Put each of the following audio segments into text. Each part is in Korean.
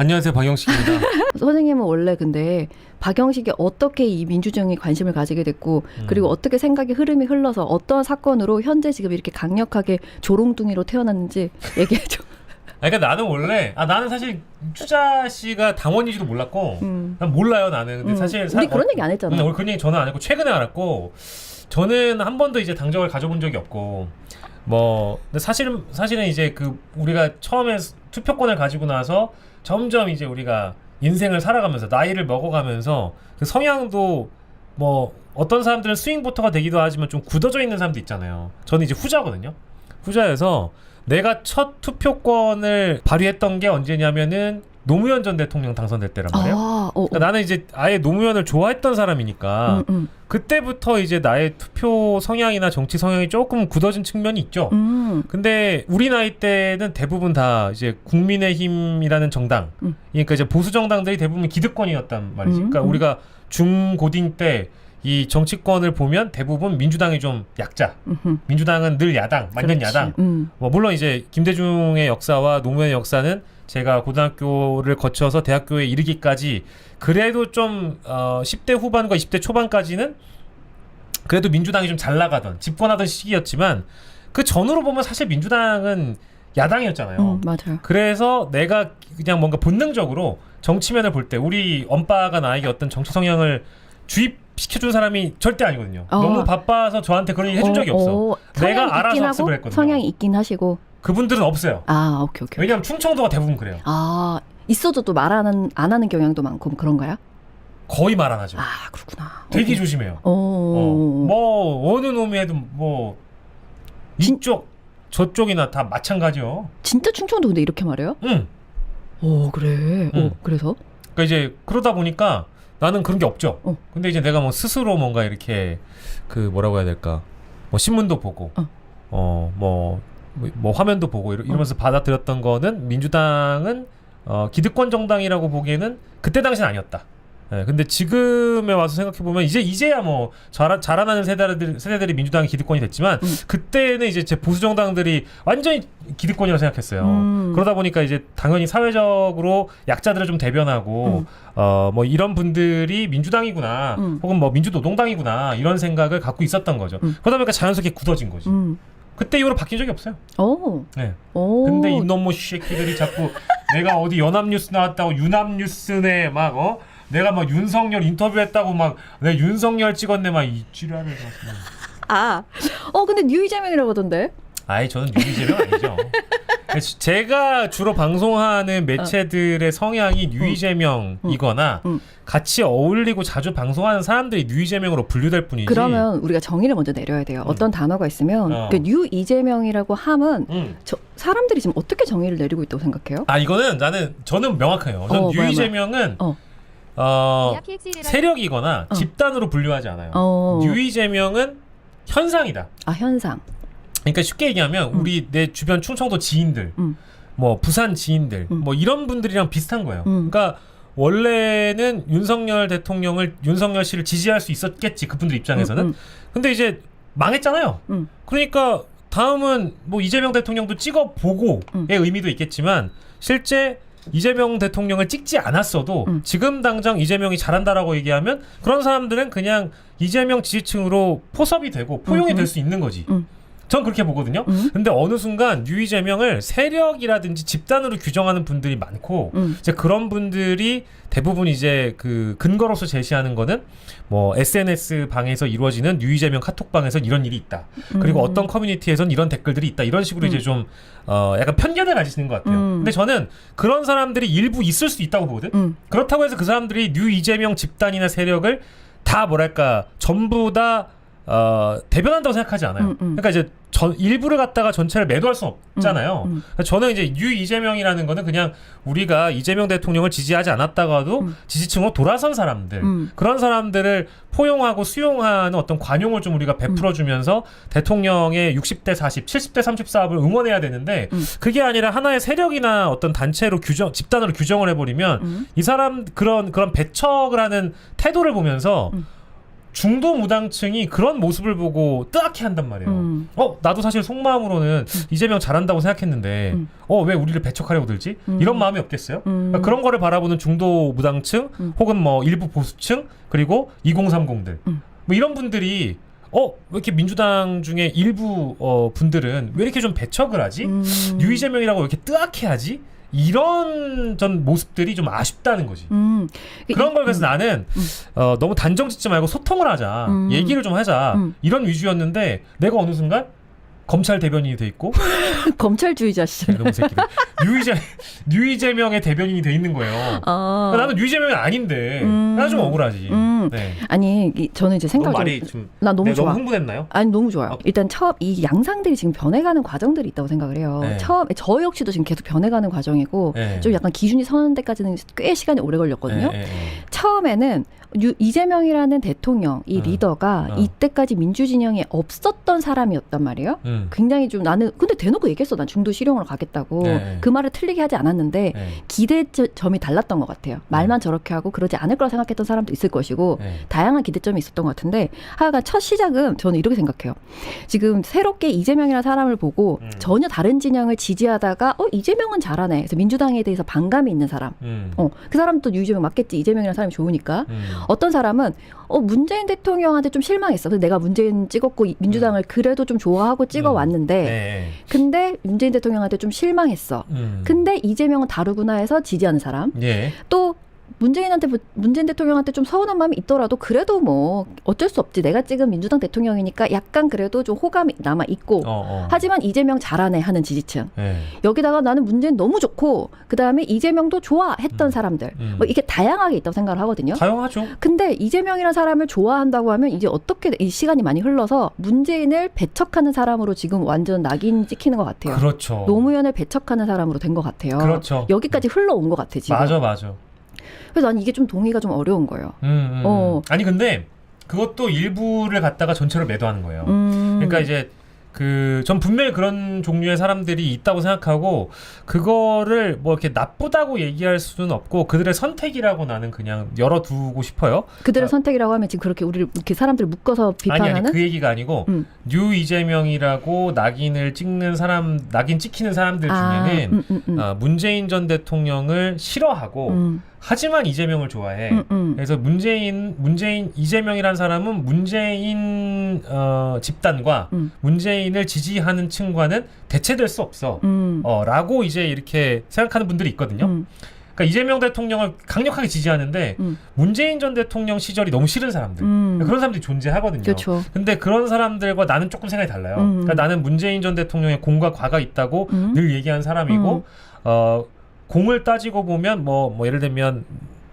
안녕하세요, 박영식입니다. 선생님은 원래 근데 박영식이 어떻게 이 민주주의에 관심을 가지게 됐고 그리고 어떻게 생각의 흐름이 흘러서 어떤 사건으로 현재 지금 이렇게 강력하게 조롱둥이로 태어났는지 얘기해줘. 그러니까 나는 원래 나는 사실 추자 씨가 당원인지도 몰랐고 난 몰라요 나는. 근데 사실 우리 그런 얘기 안 했잖아. 우리 그런 얘기 저는 안 했고 최근에 알았고 저는 한 번도 이제 당적을 가져본 적이 없고 뭐 근데 사실은 이제 그 우리가 처음에 투표권을 가지고 나서 점점 이제 우리가 인생을 살아가면서 나이를 먹어가면서 그 성향도 뭐 어떤 사람들은 스윙보터가 되기도 하지만 좀 굳어져 있는 사람도 있잖아요. 저는 이제 후자거든요. 후자여서 내가 첫 투표권을 발휘했던 게 언제냐면은 노무현 전 대통령 당선될 때란 말이에요. 그러니까 나는 이제 아예 노무현을 좋아했던 사람이니까 그때부터 이제 나의 투표 성향이나 정치 성향이 조금 굳어진 측면이 있죠. 근데 우리 나이 때는 대부분 다 이제 국민의힘이라는 정당, 그러니까 이제 보수 정당들이 대부분 기득권이었단 말이지. 그러니까 우리가 중고딩 때 이 정치권을 보면 대부분 민주당이 좀 약자. 민주당은 늘 야당, 만년 야당. 뭐 물론 이제 김대중의 역사와 노무현의 역사는 제가 고등학교를 거쳐서 대학교에 이르기까지 그래도 좀 10대 후반과 20대 초반까지는 그래도 민주당이 좀 잘 나가던 집권하던 시기였지만 그 전으로 보면 사실 민주당은 야당이었잖아요. 맞아요. 그래서 내가 그냥 뭔가 본능적으로 정치면을 볼 때 우리 엄빠가 나에게 어떤 정치 성향을 주입시켜준 사람이 절대 아니거든요. 너무 바빠서 저한테 그런 얘기 해준 적이 없어. 내가 알아서 학습을 했거든요. 성향이 있긴 하시고 그분들은 없어요. 오케이. 왜냐하면 충청도가 대부분 그래요. 있어도 또 안 하는 경향도 많고 그런가요? 거의 말 안 하죠. 그렇구나. 되게 조심해요. 뭐 어느 놈이 해도 뭐 이쪽 저쪽이나 다 마찬가지요. 진짜 충청도 근데 이렇게 말해요? 응. 그래. 그래서? 그러니까 이제 그러다 보니까 나는 그런 게 없죠. 근데 이제 내가 뭐 스스로 뭔가 이렇게 그 뭐라고 해야 될까? 뭐 신문도 보고, 뭐 화면도 보고 이러면서 받아들였던 거는 민주당은 기득권 정당이라고 보기에는 그때 당시는 아니었다. 네, 근데 지금에 와서 생각해보면 이제야 뭐 자라나는 세대들이 민주당이 기득권이 됐지만 그때는 이제 제 보수 정당들이 완전히 기득권이라고 생각했어요. 그러다 보니까 이제 당연히 사회적으로 약자들을 좀 대변하고 뭐 이런 분들이 민주당이구나 혹은 뭐 민주노동당이구나 이런 생각을 갖고 있었던 거죠. 그러다 보니까 자연스럽게 굳어진 거지. 그때 이후로 바뀐 적이 없어요. 네. 근데 이놈의 새끼들이 자꾸 내가 어디 연합뉴스 나왔다고 유남뉴스네 막 내가 막 윤석열 인터뷰했다고 막 내가 윤석열 찍었네 막 이 지랄을 근데 뉴이재명이라고 하던데? 저는 뉴이재명 아니죠. 제가 주로 방송하는 매체들의 성향이 뉴이재명이거나 같이 어울리고 자주 방송하는 사람들이 뉴이재명으로 분류될 뿐이지. 그러면 우리가 정의를 먼저 내려야 돼요. 어떤 단어가 있으면 그 뉴이재명이라고 함은 사람들이 지금 어떻게 정의를 내리고 있다고 생각해요? 이거는 저는 명확해요. 저는 뉴이재명은 세력이거나 집단으로 분류하지 않아요. 뉴이재명은 현상이다. 현상. 그러니까 쉽게 얘기하면 우리 내 주변 충청도 지인들, 뭐 부산 지인들, 뭐 이런 분들이랑 비슷한 거예요. 그러니까 원래는 윤석열 씨를 지지할 수 있었겠지 그분들 입장에서는. 근데 이제 망했잖아요. 그러니까 다음은 뭐 이재명 대통령도 찍어보고의 의미도 있겠지만 실제 이재명 대통령을 찍지 않았어도 지금 당장 이재명이 잘한다라고 얘기하면 그런 사람들은 그냥 이재명 지지층으로 포섭이 되고 포용이 될 수 있는 거지. 전 그렇게 보거든요. 근데 어느 순간 뉴이재명을 세력이라든지 집단으로 규정하는 분들이 많고 이제 그런 분들이 대부분 이제 그 근거로서 제시하는 거는 뭐 SNS 방에서 이루어지는 뉴이재명 카톡방에서 이런 일이 있다. 그리고 어떤 커뮤니티에선 이런 댓글들이 있다. 이런 식으로 이제 좀 약간 편견을 가지시는 것 같아요. 근데 저는 그런 사람들이 일부 있을 수 있다고 보거든. 그렇다고 해서 그 사람들이 뉴이재명 집단이나 세력을 다 뭐랄까 전부 다 대변한다고 생각하지 않아요. 그러니까 이제 일부를 갖다가 전체를 매도할 수 없잖아요. 저는 이제 이재명이라는 거는 그냥 우리가 이재명 대통령을 지지하지 않았다가도 지지층으로 돌아선 사람들, 그런 사람들을 포용하고 수용하는 어떤 관용을 좀 우리가 베풀어주면서 대통령의 60대 40, 70대 30 사업을 응원해야 되는데 그게 아니라 하나의 세력이나 어떤 단체로 집단으로 규정을 해버리면 이 사람 그런 배척을 하는 태도를 보면서 중도 무당층이 그런 모습을 보고 뜨악해 한단 말이에요. 나도 사실 속마음으로는 이재명 잘한다고 생각했는데 왜 우리를 배척하려고 들지? 이런 마음이 없겠어요? 그러니까 그런 거를 바라보는 중도 무당층 혹은 뭐 일부 보수층 그리고 2030들 뭐 이런 분들이 왜 이렇게 민주당 중에 일부 분들은 왜 이렇게 좀 배척을 하지? 뉴 이재명이라고 왜 이렇게 뜨악해 하지? 이런 전 모습들이 좀 아쉽다는 거지. 그런 걸 그래서 나는 너무 단정 짓지 말고 소통을 하자. 얘기를 좀 하자. 이런 위주였는데 내가 어느 순간 검찰 대변인이 돼 있고 검찰주의자시죠. 너무 새끼들. 뉴 이재명의 대변인이 돼 있는 거예요. 나는 뉴 이재명이 아닌데 나는 좀 억울하지. 네. 아니 저는 이제 생각 말이 좀 나 너무 좋아. 너무 흥분했나요? 아니 너무 좋아요. 일단 처음 이 양상들이 지금 변해가는 과정들이 있다고 생각을 해요. 네. 처음에 저 역시도 지금 계속 변해가는 과정이고 네. 좀 약간 기준이 서는 데까지는 꽤 시간이 오래 걸렸거든요. 처음에는 이재명이라는 대통령 이 리더가 이때까지 민주진영에 없었던 사람이었단 말이에요. 굉장히 좀 나는 근데 대놓고 얘기했어. 난 중도 실용으로 가겠다고. 그 말을 틀리게 하지 않았는데 기대점이 달랐던 것 같아요. 말만 저렇게 하고 그러지 않을 거라 생각했던 사람도 있을 것이고 다양한 기대점이 있었던 것 같은데 하여간 첫 시작은 저는 이렇게 생각해요. 지금 새롭게 이재명이라는 사람을 보고 전혀 다른 진영을 지지하다가 이재명은 잘하네. 그래서 민주당에 대해서 반감이 있는 사람. 그 사람도 이재명 맞겠지. 이재명이라는 사람이 좋으니까. 어떤 사람은 문재인 대통령한테 좀 실망했어. 그래서 내가 문재인 찍었고 민주당을 그래도 좀 좋아하고 찍어왔는데 근데 문재인 대통령한테 좀 실망했어. 근데 이재명은 다르구나 해서 지지하는 사람. 또 문재인 대통령한테 좀 서운한 마음이 있더라도 그래도 뭐 어쩔 수 없지. 내가 찍은 민주당 대통령이니까 약간 그래도 좀 호감이 남아 있고. 하지만 이재명 잘하네 하는 지지층. 여기다가 나는 문재인 너무 좋고 그다음에 이재명도 좋아했던 사람들. 뭐 이게 다양하게 있다고 생각을 하거든요. 다양하죠. 근데 이재명이라는 사람을 좋아한다고 하면 이제 어떻게 이 시간이 많이 흘러서 문재인을 배척하는 사람으로 지금 완전 낙인 찍히는 것 같아요. 그렇죠. 노무현을 배척하는 사람으로 된 것 같아요. 그렇죠. 여기까지 흘러온 것 같아 지금. 맞아. 그래서 난 이게 좀 동의가 좀 어려운 거예요. 아니 근데 그것도 일부를 갖다가 전체로 매도하는 거예요. 그러니까 이제 전 분명히 그런 종류의 사람들이 있다고 생각하고 그거를 뭐 이렇게 나쁘다고 얘기할 수는 없고 그들의 선택이라고 나는 그냥 열어두고 싶어요. 그들의 선택이라고 하면 지금 그렇게 우리를 이렇게 사람들을 묶어서 비판하는? 아니 그 얘기가 아니고 뉴 이재명이라고 낙인 찍히는 사람들 중에는 문재인 전 대통령을 싫어하고 하지만 이재명을 좋아해. 그래서 이재명이라는 사람은 문재인 집단과 문재인을 지지하는 층과는 대체될 수 없어. 라고 이제 이렇게 생각하는 분들이 있거든요. 그러니까 이재명 대통령을 강력하게 지지하는데 문재인 전 대통령 시절이 너무 싫은 사람들. 그런 사람들이 존재하거든요. 그렇죠. 근데 그런 사람들과 나는 조금 생각이 달라요. 그러니까 나는 문재인 전 대통령의 공과 과가 있다고 늘 얘기한 사람이고 공을 따지고 보면 뭐 예를 들면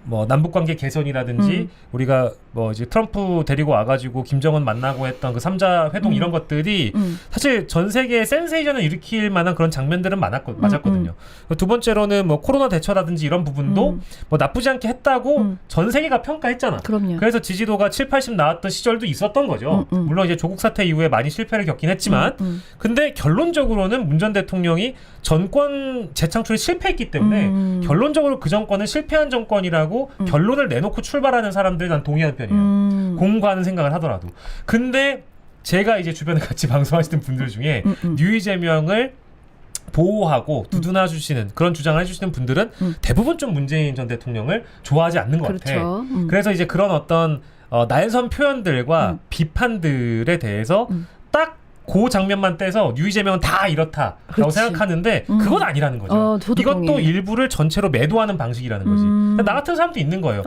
뭐 남북관계 개선이라든지 우리가 뭐 이제 트럼프 데리고 와가지고 김정은 만나고 했던 그 3자 회동 이런 것들이 사실 전 세계에 센세이션을 일으킬 만한 그런 장면들은 맞았거든요. 두 번째로는 뭐 코로나 대처라든지 이런 부분도 뭐 나쁘지 않게 했다고 전 세계가 평가했잖아. 그럼요. 그래서 지지도가 7, 80 나왔던 시절도 있었던 거죠. 물론 이제 조국 사태 이후에 많이 실패를 겪긴 했지만 근데 결론적으로는 문 전 대통령이 정권 재창출에 실패했기 때문에 결론적으로 그 정권은 실패한 정권이라고 결론을 내놓고 출발하는 사람들이 난 동의하는 편이에요. 공부하는 생각을 하더라도. 근데 제가 이제 주변에 같이 방송하시는 분들 중에 뉴 이재명을 보호하고 두둔해 주시는 그런 주장을 해주시는 분들은 대부분 좀 문재인 전 대통령을 좋아하지 않는 것 같아. 그래서 이제 그런 어떤 날선 표현들과 비판들에 대해서 딱 그 장면만 떼서 뉴 이재명은 다 이렇다라고 그렇지. 생각하는데 그건 아니라는 거죠. 이것도 동의해. 일부를 전체로 매도하는 방식이라는 거지. 나 같은 사람도 있는 거예요.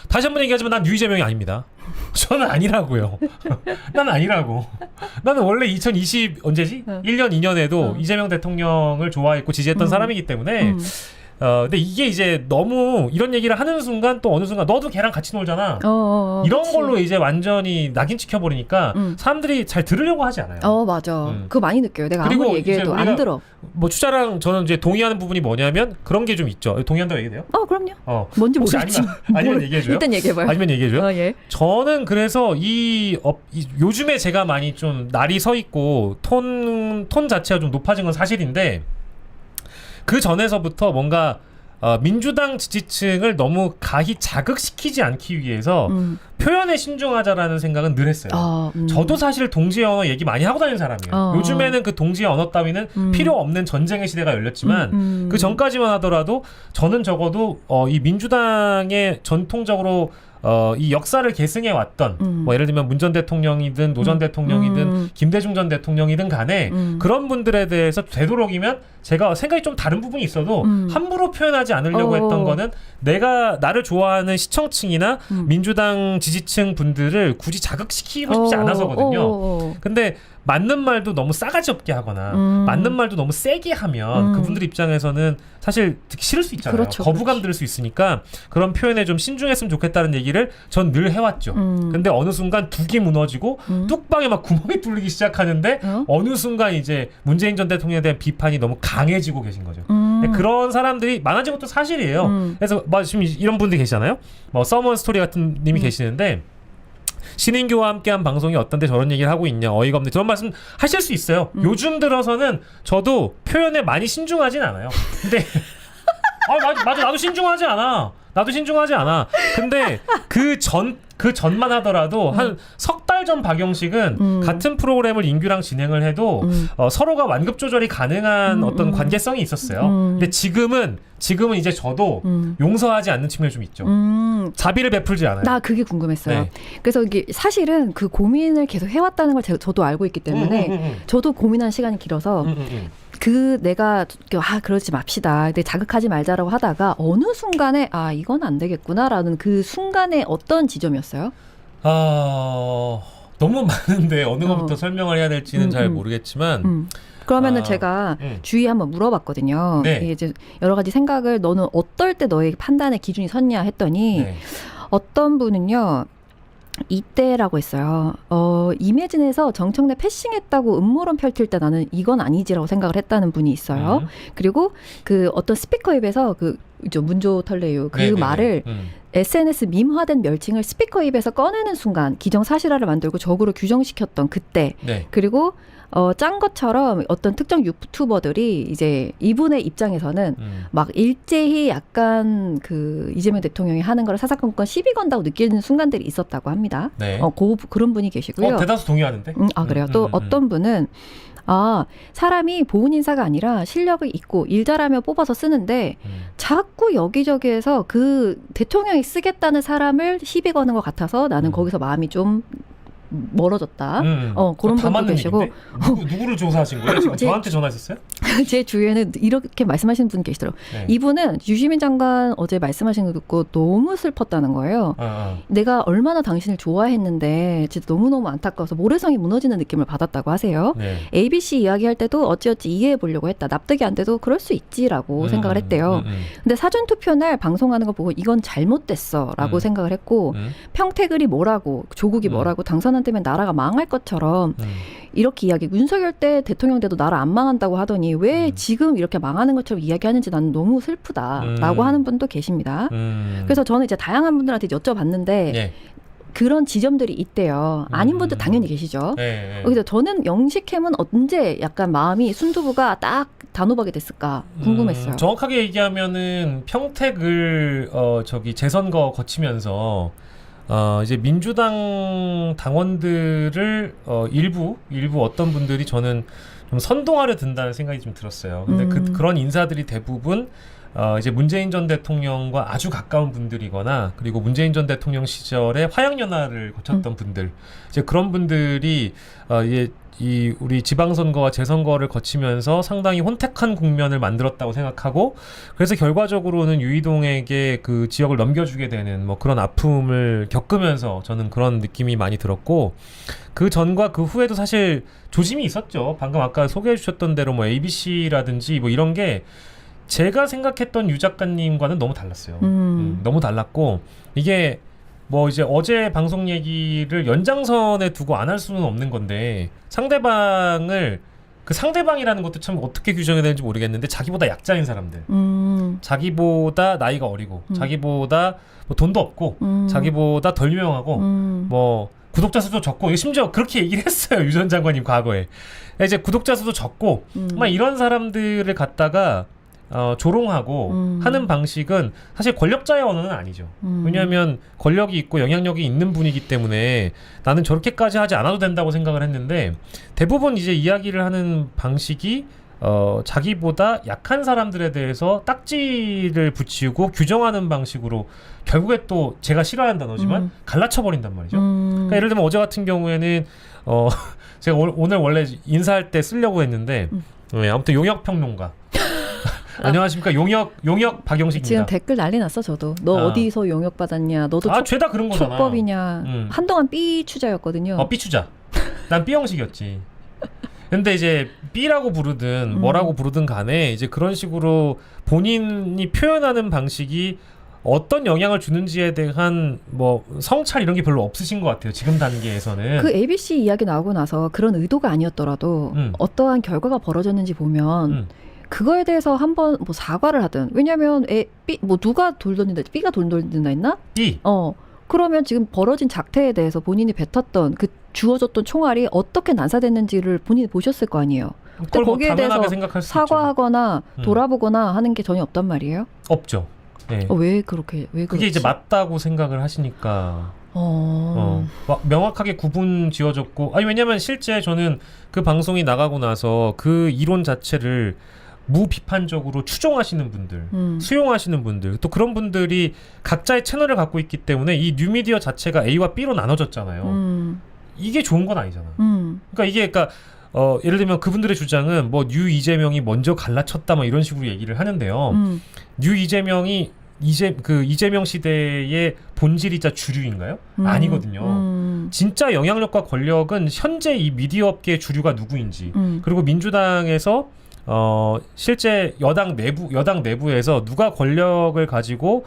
다시 한번 얘기하지만 난 뉴 이재명이 아닙니다. 저는 아니라고요. 난 아니라고. 나는 원래 2020 언제지? 1년 2년에도 이재명 대통령을 좋아했고 지지했던 사람이기 때문에 근데 이게 이제 너무 이런 얘기를 하는 순간 또 어느 순간 너도 걔랑 같이 놀잖아. 이런 그치. 걸로 이제 완전히 낙인 찍혀버리니까 사람들이 잘 들으려고 하지 않아요. 맞아. 그거 많이 느껴요. 내가 그리고 아무리 얘기해도 안 들어. 뭐 추자랑 저는 이제 동의하는 부분이 뭐냐면 그런 게 좀 있죠. 동의한다고 얘기돼요? 그럼요. 뭔지 모르겠지. 아니면 얘기해줘요? 일단 얘기해봐요. 아니면 얘기해줘요? 예. 저는 그래서 요즘에 제가 많이 좀 날이 서 있고 톤 자체가 좀 높아진 건 사실인데 그 전에서부터 뭔가 민주당 지지층을 너무 가히 자극시키지 않기 위해서 표현에 신중하자라는 생각은 늘 했어요. 저도 사실 동지의 언어 얘기 많이 하고 다니는 사람이에요. 요즘에는 그 동지의 언어 따위는 필요 없는 전쟁의 시대가 열렸지만 그 전까지만 하더라도 저는 적어도 이 민주당의 전통적으로 이 역사를 계승해 왔던 뭐 예를 들면 문 전 대통령이든 노 전 대통령이든 김대중 전 대통령이든 간에 그런 분들에 대해서 되도록이면 제가 생각이 좀 다른 부분이 있어도 함부로 표현하지 않으려고 했던 거는 내가 나를 좋아하는 시청층이나 민주당 지지층 분들을 굳이 자극시키고 싶지 않아서거든요. 근데 맞는 말도 너무 싸가지 없게 하거나 맞는 말도 너무 세게 하면 그분들 입장에서는 사실 듣기 싫을 수 있잖아요. 그렇죠, 거부감 그렇지. 들 수 있으니까 그런 표현에 좀 신중했으면 좋겠다는 얘기를 전 늘 해왔죠. 근데 어느 순간 둑이 무너지고 뚝방에 막 구멍이 뚫리기 시작하는데 어느 순간 이제 문재인 전 대통령에 대한 비판이 너무 강해지고 계신 거죠. 그런 사람들이 많아진 것도 사실이에요. 그래서 지금 이런 분들이 계시잖아요. 뭐 서먼 스토리 같은 님이 계시는데 신인교와 함께한 방송이 어떤데 저런 얘기를 하고 있냐 어이가 없네 그런 말씀 하실 수 있어요. 요즘 들어서는 저도 표현에 많이 신중하진 않아요. 근데 맞아 나도 신중하지 않아. 근데 그 전만 하더라도 한 석 달 전 박영식은 같은 프로그램을 인규랑 진행을 해도 서로가 완급 조절이 가능한 어떤 관계성이 있었어요. 근데 지금은 이제 저도 용서하지 않는 측면이 좀 있죠. 자비를 베풀지 않아요. 나 그게 궁금했어요. 네. 그래서 이게 사실은 그 고민을 계속 해왔다는 걸 저도 알고 있기 때문에 저도 고민한 시간이 길어서 내가 그러지 맙시다. 근데 자극하지 말자라고 하다가 어느 순간에 이건 안 되겠구나라는 그 순간에 어떤 지점이었어요? 너무 많은데 어느 것부터 설명을 해야 될지는 잘 모르겠지만 그러면은 제가 주위에 한번 물어봤거든요. 네. 이제 여러 가지 생각을 너는 어떨 때 너의 판단의 기준이 섰냐 했더니 네. 어떤 분은요. 이때라고 했어요. 이매진에서 정청래 패싱했다고 음모론 펼칠 때 나는 이건 아니지라고 생각을 했다는 분이 있어요. 그리고 그 어떤 스피커 입에서 문조 털레유 그 말을 SNS 밈화된 멸칭을 스피커 입에서 꺼내는 순간 기정사실화를 만들고 적으로 규정시켰던 그때 그리고 짠 것처럼 어떤 특정 유튜버들이 이제 이분의 입장에서는 막 일제히 약간 그 이재명 대통령이 하는 거를 사사건건 시비 건다고 느끼는 순간들이 있었다고 합니다. 네. 그런 분이 계시고요. 대다수 동의하는데? 그래요. 또 어떤 분은 사람이 보훈 인사가 아니라 실력이 있고 일 잘하며 뽑아서 쓰는데 자꾸 여기저기에서 그 대통령이 쓰겠다는 사람을 시비 거는 것 같아서 나는 거기서 마음이 좀 멀어졌다. 그런 분도 계시고. 누구를 조사하신 거예요? 지금 저한테 전화했었어요? 제 주위에는 이렇게 말씀하시는 분 계시더라고요. 네. 이분은 유시민 장관 어제 말씀하신 거 듣고 너무 슬펐다는 거예요. 내가 얼마나 당신을 좋아했는데 진짜 너무너무 안타까워서 모래성이 무너지는 느낌을 받았다고 하세요. 네. ABC 이야기할 때도 어찌어찌 이해해 보려고 했다. 납득이 안 돼도 그럴 수 있지라고 생각을 했대요. 근데 사전투표 날 방송하는 거 보고 이건 잘못됐어 라고 생각을 했고 평택을이 뭐라고 조국이 뭐라고 당선 안 되면 나라가 망할 것처럼 이렇게 이야기 윤석열 때 대통령 돼도 나라 안 망한다고 하더니 왜 지금 이렇게 망하는 것처럼 이야기하는지 나는 너무 슬프다라고 하는 분도 계십니다. 그래서 저는 이제 다양한 분들한테 여쭤봤는데 그런 지점들이 있대요. 아닌 분도 당연히 계시죠. 그래서 저는 영식햄은 언제 약간 마음이 순두부가 딱 단호박이 됐을까 궁금했어요. 정확하게 얘기하면은 평택을 재선거 거치면서 이제 민주당 당원들을 일부 어떤 분들이 저는 좀 선동하려 든다는 생각이 좀 들었어요. 근데 그런 인사들이 대부분 이제 문재인 전 대통령과 아주 가까운 분들이거나 그리고 문재인 전 대통령 시절에 화양연화를 거쳤던 분들 이제 그런 분들이 이 우리 지방선거와 재선거를 거치면서 상당히 혼택한 국면을 만들었다고 생각하고 그래서 결과적으로는 유이동에게 그 지역을 넘겨주게 되는 뭐 그런 아픔을 겪으면서 저는 그런 느낌이 많이 들었고 그 전과 그 후에도 사실 조짐이 있었죠. 방금 아까 소개해 주셨던 대로 뭐 ABC라든지 뭐 이런 게 제가 생각했던 유 작가님과는 너무 달랐어요. 너무 달랐고 이게 뭐 이제 어제 방송 얘기를 연장선에 두고 안 할 수는 없는 건데 상대방을 그 상대방이라는 것도 참 어떻게 규정해야 되는지 모르겠는데 자기보다 약자인 사람들 자기보다 나이가 어리고 자기보다 뭐 돈도 없고 자기보다 덜 유명하고 뭐 구독자 수도 적고 심지어 그렇게 얘기를 했어요. 유 전 장관님 과거에 이제 구독자 수도 적고 막 이런 사람들을 갖다가 조롱하고 하는 방식은 사실 권력자의 언어는 아니죠. 왜냐하면 권력이 있고 영향력이 있는 분이기 때문에 나는 저렇게까지 하지 않아도 된다고 생각을 했는데 대부분 이제 이야기를 하는 방식이 자기보다 약한 사람들에 대해서 딱지를 붙이고 규정하는 방식으로 결국에 또 제가 싫어하는 단어지만 갈라쳐버린단 말이죠. 그러니까 예를 들면 어제 같은 경우에는 제가 오늘 원래 인사할 때 쓰려고 했는데 아무튼 용역평론가 안녕하십니까 용역 박영식입니다. 지금 댓글 난리 났어 저도. 너 어디서 용역 받았냐? 너도 죄다 그런 거잖아. 촉법이냐? 한동안 삐 추자였거든요. 삐 추자. 난 삐영식이었지. 근데 이제 B라고 부르든 뭐라고 부르든 간에 이제 그런 식으로 본인이 표현하는 방식이 어떤 영향을 주는지에 대한 뭐 성찰 이런 게 별로 없으신 것 같아요. 지금 단계에서는. 그 ABC 이야기 나오고 나서 그런 의도가 아니었더라도 어떠한 결과가 벌어졌는지 보면 그거에 대해서 한번 뭐 사과를 하든. 왜냐하면 뭐 누가 돌던진다, B가 돌던진다 했나? B. 그러면 지금 벌어진 작태에 대해서 본인이 뱉었던 그 주어졌던 총알이 어떻게 난사됐는지를 본인이 보셨을 거 아니에요. 근데 거기에 대해서 사과하거나 돌아보거나 하는 게 전혀 없단 말이에요. 없죠. 네. 왜 그렇게 왜 그게 이제 맞다고 생각을 하시니까 명확하게 구분 지어졌고 왜냐면 실제 저는 그 방송이 나가고 나서 그 이론 자체를 무비판적으로 추종하시는 분들, 수용하시는 분들, 또 그런 분들이 각자의 채널을 갖고 있기 때문에 이 뉴미디어 자체가 A와 B로 나눠졌잖아요. 이게 좋은 건 아니잖아. 그러니까 예를 들면 그분들의 주장은 뭐 뉴 이재명이 먼저 갈라쳤다 뭐 이런 식으로 얘기를 하는데요. 뉴 이재명이 이재명 시대의 본질이자 주류인가요? 아니거든요. 진짜 영향력과 권력은 현재 이 미디어 업계의 주류가 누구인지 그리고 민주당에서 실제 여당 내부에서 누가 권력을 가지고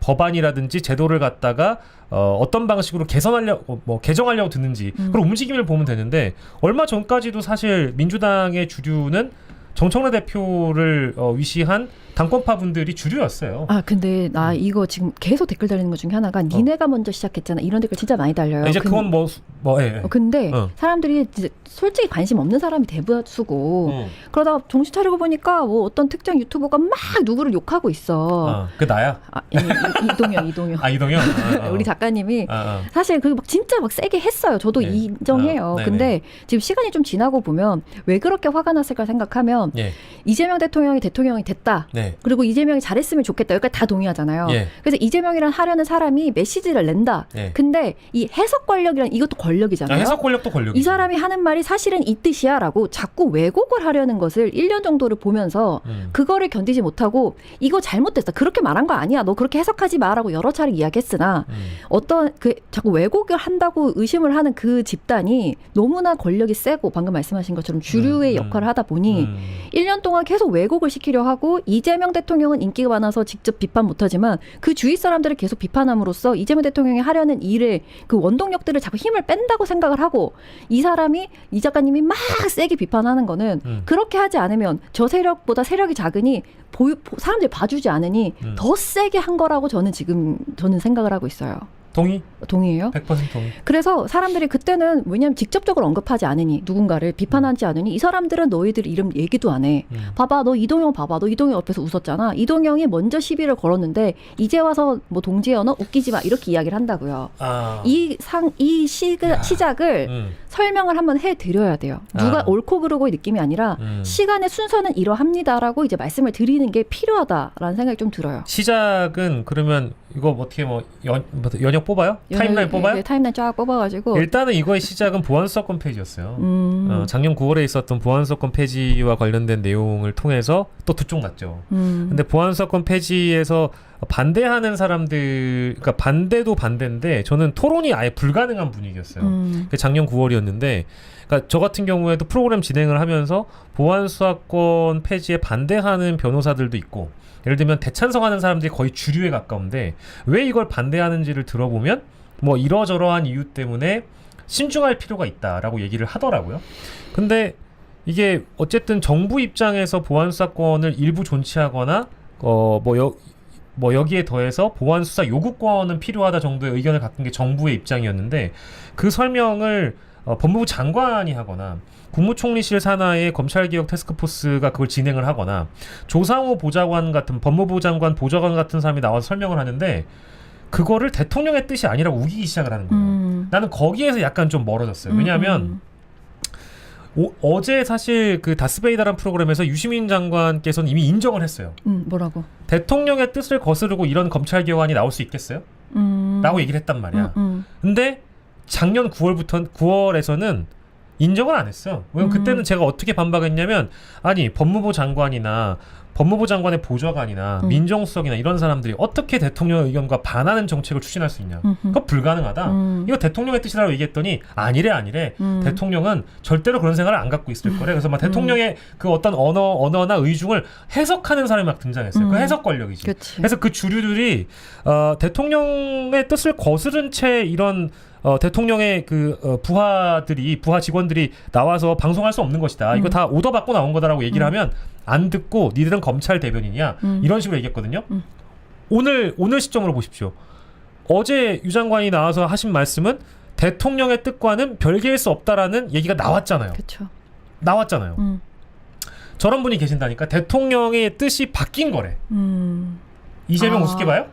법안이라든지 제도를 갖다가 어떤 방식으로 개정하려고 드는지 그런 움직임을 보면 되는데 얼마 전까지도 사실 민주당의 주류는 정청래 대표를 위시한 당권파 분들이 주류였어요. 근데 나 이거 지금 계속 댓글 달리는 것 중에 하나가 니네가 먼저 시작했잖아. 이런 댓글 진짜 많이 달려요. 이제 그건 근데 사람들이 이제 솔직히 관심 없는 사람이 대부수고 그러다가 정신 차리고 보니까 뭐 어떤 특정 유튜버가 막 누구를 욕하고 있어. 그 나야? 이동영. 이동영? 우리 작가님이 사실 그게 막 진짜 막 세게 했어요. 저도 인정해요. 근데 지금 시간이 좀 지나고 보면 왜 그렇게 화가 났을까 생각하면 이재명 대통령이 됐다. 그리고 이재명이 잘했으면 좋겠다. 여기까지 다 동의하잖아요. 그래서 이재명이란 하려는 사람이 메시지를 낸다. 근데 이 해석 권력이란 이것도 권력이잖아요. 해석 권력도 권력이죠. 이 사람이 하는 말이 사실은 이 뜻이야 라고 자꾸 왜곡을 하려는 것을 1년 정도를 보면서 그거를 견디지 못하고 이거 잘못됐다. 그렇게 말한 거 아니야. 너 그렇게 해석하지 마라고 여러 차례 이야기했으나 어떤 자꾸 왜곡을 한다고 의심을 하는 그 집단이 너무나 권력이 세고 방금 말씀하신 것처럼 주류의 역할을 하다 보니 1년 동안 계속 왜곡을 시키려 하고 이재명 대통령은 인기가 많아서 직접 비판 못하지만 그 주위 사람들을 계속 비판함으로써 이재명 대통령이 하려는 일의 그 원동력들을 자꾸 힘을 뺀다고 생각을 하고 이 작가님이 막 세게 비판하는 거는 그렇게 하지 않으면 저 세력보다 세력이 작으니 사람들이 봐주지 않으니 더 세게 한 거라고 저는 생각을 하고 있어요. 동의해요? 100% 동의. 그래서 사람들이 그때는 왜냐하면 직접적으로 언급하지 않으니 누군가를 비판하지 않으니 이 사람들은 너희들 이름 얘기도 안 해. 봐봐 너 이동영 옆에서 웃었잖아. 이동영이 먼저 시비를 걸었는데 이제 와서 뭐 동지여 너 웃기지 마 이렇게 이야기를 한다고요. 이 시작을 설명을 한번 해드려야 돼요. 누가 옳고 그르고의 느낌이 아니라 시간의 순서는 이러합니다라고 이제 말씀을 드리는 게 필요하다라는 생각이 좀 들어요. 시작은 그러면 이거 어떻게 연역 뽑아요? 타임라인 뽑아요? 네, 타임라인 쫙 뽑아가지고 일단은 이거의 시작은 보안수사권 폐지였어요. 작년 9월에 있었던 보안수사권 폐지와 관련된 내용을 통해서 또 두 쪽 났죠. 근데 보안수사권 폐지에서 반대하는 사람들, 그러니까 반대도 반대인데 저는 토론이 아예 불가능한 분위기였어요. 작년 9월이었는데, 그러니까 저 같은 경우에도 프로그램 진행을 하면서 보안수사권 폐지에 반대하는 변호사들도 있고, 예를 들면 대찬성하는 사람들이 거의 주류에 가까운데 왜 이걸 반대하는지를 들어보면 뭐 이러저러한 이유 때문에 신중할 필요가 있다라고 얘기를 하더라고요. 근데 이게 어쨌든 정부 입장에서 보안수사권을 일부 존치하거나 여기에 더해서 보안수사 요구권은 필요하다 정도의 의견을 갖는 게 정부의 입장이었는데 그 설명을 법무부 장관이 하거나 국무총리실 산하의 검찰개혁 태스크포스가 그걸 진행을 하거나 조상호 보좌관 같은 법무부 장관 보좌관 같은 사람이 나와서 설명을 하는데 그거를 대통령의 뜻이 아니라고 우기기 시작을 하는 거예요. 나는 거기에서 약간 좀 멀어졌어요. 왜냐하면 어제 사실 그 다스베이다라는 프로그램에서 유시민 장관께서는 이미 인정을 했어요. 뭐라고? 대통령의 뜻을 거스르고 이런 검찰개혁안이 나올 수 있겠어요? 라고 얘기를 했단 말이야. 근데 작년 9월에서는 인정을 안 했어요. 왜냐면 그때는 제가 어떻게 반박했냐면 아니 법무부 장관이나 법무부 장관의 보좌관이나 민정수석이나 이런 사람들이 어떻게 대통령의 의견과 반하는 정책을 추진할 수 있냐. 그거 불가능하다. 이거 대통령의 뜻이라고 얘기했더니 아니래. 대통령은 절대로 그런 생각을 안 갖고 있을 거래. 그래서 막 대통령의 그 어떤 언어나 의중을 해석하는 사람이 막 등장했어요. 그 해석 권력이지. 그치. 그래서 그 주류들이 대통령의 뜻을 거스른 채 이런 대통령의 그 부하 직원들이 나와서 방송할 수 없는 것이다. 이거 다 오더 받고 나온 거다라고 얘기를 하면 안 듣고 니들은 검찰 대변인이야. 이런 식으로 얘기했거든요. 오늘 시점으로 보십시오. 어제 유 장관이 나와서 하신 말씀은 대통령의 뜻과는 별개일 수 없다라는 얘기가 나왔잖아요. 그렇죠. 나왔잖아요. 저런 분이 계신다니까. 대통령의 뜻이 바뀐 거래. 이재명 우습게 봐요?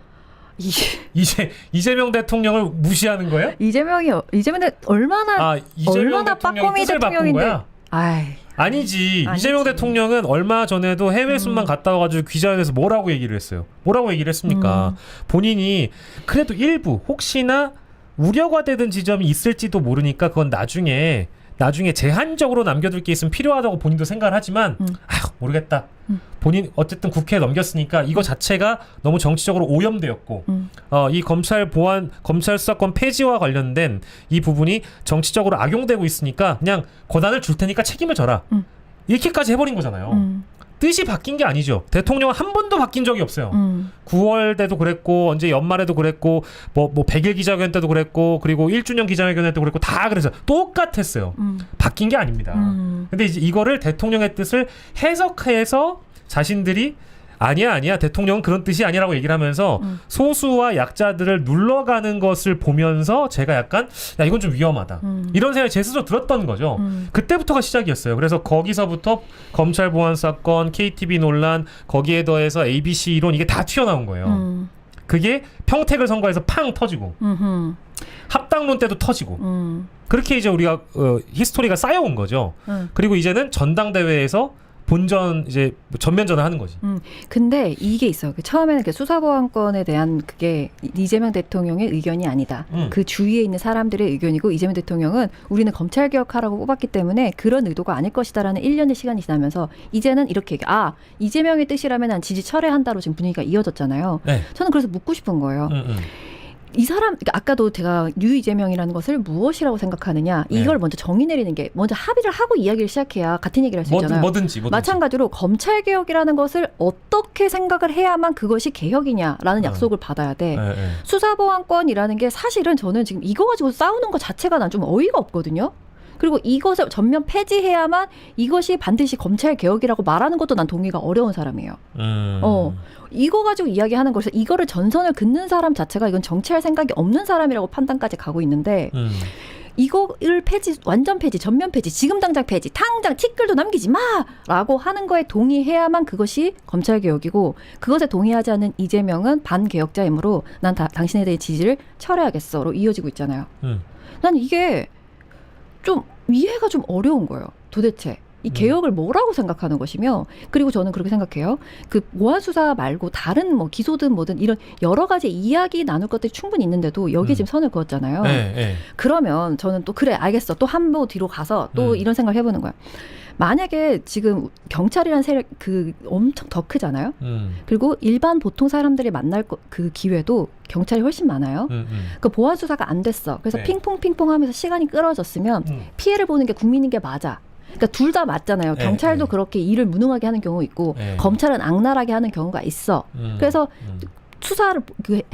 이재명 대통령을 무시하는 거예요? 이재명이 얼마나 이재명 얼마나 대통령이 빠꼼이 뜻을 바꾼 대통령인데. 거야? 아니지. 이재명 대통령은 얼마 전에도 해외 순방 갔다 와가지고 기자회견에서 뭐라고 얘기를 했어요? 뭐라고 얘기를 했습니까? 본인이 그래도 일부 혹시나 우려가 되는 지점이 있을지도 모르니까 그건 나중에 제한적으로 남겨둘 게 있으면 필요하다고 본인도 생각을 하지만 모르겠다. 본인 어쨌든 국회에 넘겼으니까 이거 자체가 너무 정치적으로 오염되었고 이 검찰 수사권 폐지와 관련된 이 부분이 정치적으로 악용되고 있으니까 그냥 권한을 줄 테니까 책임을 져라. 이렇게까지 해버린 거잖아요. 뜻이 바뀐 게 아니죠. 대통령은 한 번도 바뀐 적이 없어요. 9월 때도 그랬고 언제 연말에도 그랬고 뭐 100일 기자회견 때도 그랬고 그리고 1주년 기자회견 때도 그랬고 다 그래서 똑같았어요. 바뀐 게 아닙니다. 근데 이제 이거를 대통령의 뜻을 해석해서 자신들이 아니야 대통령은 그런 뜻이 아니라고 얘기를 하면서 소수와 약자들을 눌러가는 것을 보면서 제가 약간 야 이건 좀 위험하다 이런 생각이 제 스스로 들었던 거죠. 그때부터가 시작이었어요. 그래서 거기서부터 검찰 보안 사건, KTV 논란, 거기에 더해서 ABC 이론 이게 다 튀어나온 거예요. 그게 평택을 선거에서 팡 터지고 합당론 때도 터지고 그렇게 이제 우리가 히스토리가 쌓여온 거죠. 그리고 이제는 전당대회에서 본전 이제 전면전을 하는 거지. 근데 이게 있어요. 처음에는 그 수사보안권에 대한 그게 이재명 대통령의 의견이 아니다. 그 주위에 있는 사람들의 의견이고 이재명 대통령은 우리는 검찰 개혁하라고 뽑았기 때문에 그런 의도가 아닐 것이다라는 1년의 시간이 지나면서 이제는 이렇게 이재명의 뜻이라면 난 지지 철회한다로 지금 분위기가 이어졌잖아요. 네. 저는 그래서 묻고 싶은 거예요. 이 사람, 그러니까 아까도 제가 뉴 이재명이라는 것을 무엇이라고 생각하느냐 이걸 먼저 정의 내리는 게 먼저 합의를 하고 이야기를 시작해야 같은 얘기를 할 수 있잖아요. 뭐든지. 마찬가지로 검찰 개혁이라는 것을 어떻게 생각을 해야만 그것이 개혁이냐라는 약속을 받아야 돼. 수사보안권이라는 게 사실은 저는 지금 이거 가지고 싸우는 것 자체가 난 좀 어이가 없거든요. 그리고 이것을 전면 폐지해야만 이것이 반드시 검찰 개혁이라고 말하는 것도 난 동의가 어려운 사람이에요. 이거 가지고 이야기하는 것을 이거를 전선을 긋는 사람 자체가 이건 정치할 생각이 없는 사람이라고 판단까지 가고 있는데 이거를 완전 폐지, 전면 폐지, 지금 당장 폐지, 당장 티끌도 남기지 마라고 하는 거에 동의해야만 그것이 검찰 개혁이고 그것에 동의하지 않는 이재명은 반개혁자이므로 난 당신에 대해 지지를 철회하겠어로 이어지고 있잖아요. 난 이게 좀 이해가 좀 어려운 거예요. 도대체 이 개혁을 뭐라고 생각하는 것이며 그리고 저는 그렇게 생각해요. 그 보안 수사 말고 다른 뭐 기소든 뭐든 이런 여러 가지 이야기 나눌 것들이 충분히 있는데도 여기에 지금 선을 그었잖아요. 그러면 저는 또 그래 알겠어. 또 한 步 뒤로 가서 또 이런 생각을 해보는 거야. 만약에 지금 경찰이라는 세력 그 엄청 더 크잖아요. 그리고 일반 보통 사람들이 만날 그 기회도 경찰이 훨씬 많아요. 그 보안 수사가 안 됐어. 그래서 핑퐁 하면서 시간이 끌어졌으면 피해를 보는 게 국민인 게 맞아. 그러니까 둘 다 맞잖아요. 경찰도 그렇게 일을 무능하게 하는 경우 있고 검찰은 악랄하게 하는 경우가 있어. 그래서 수사를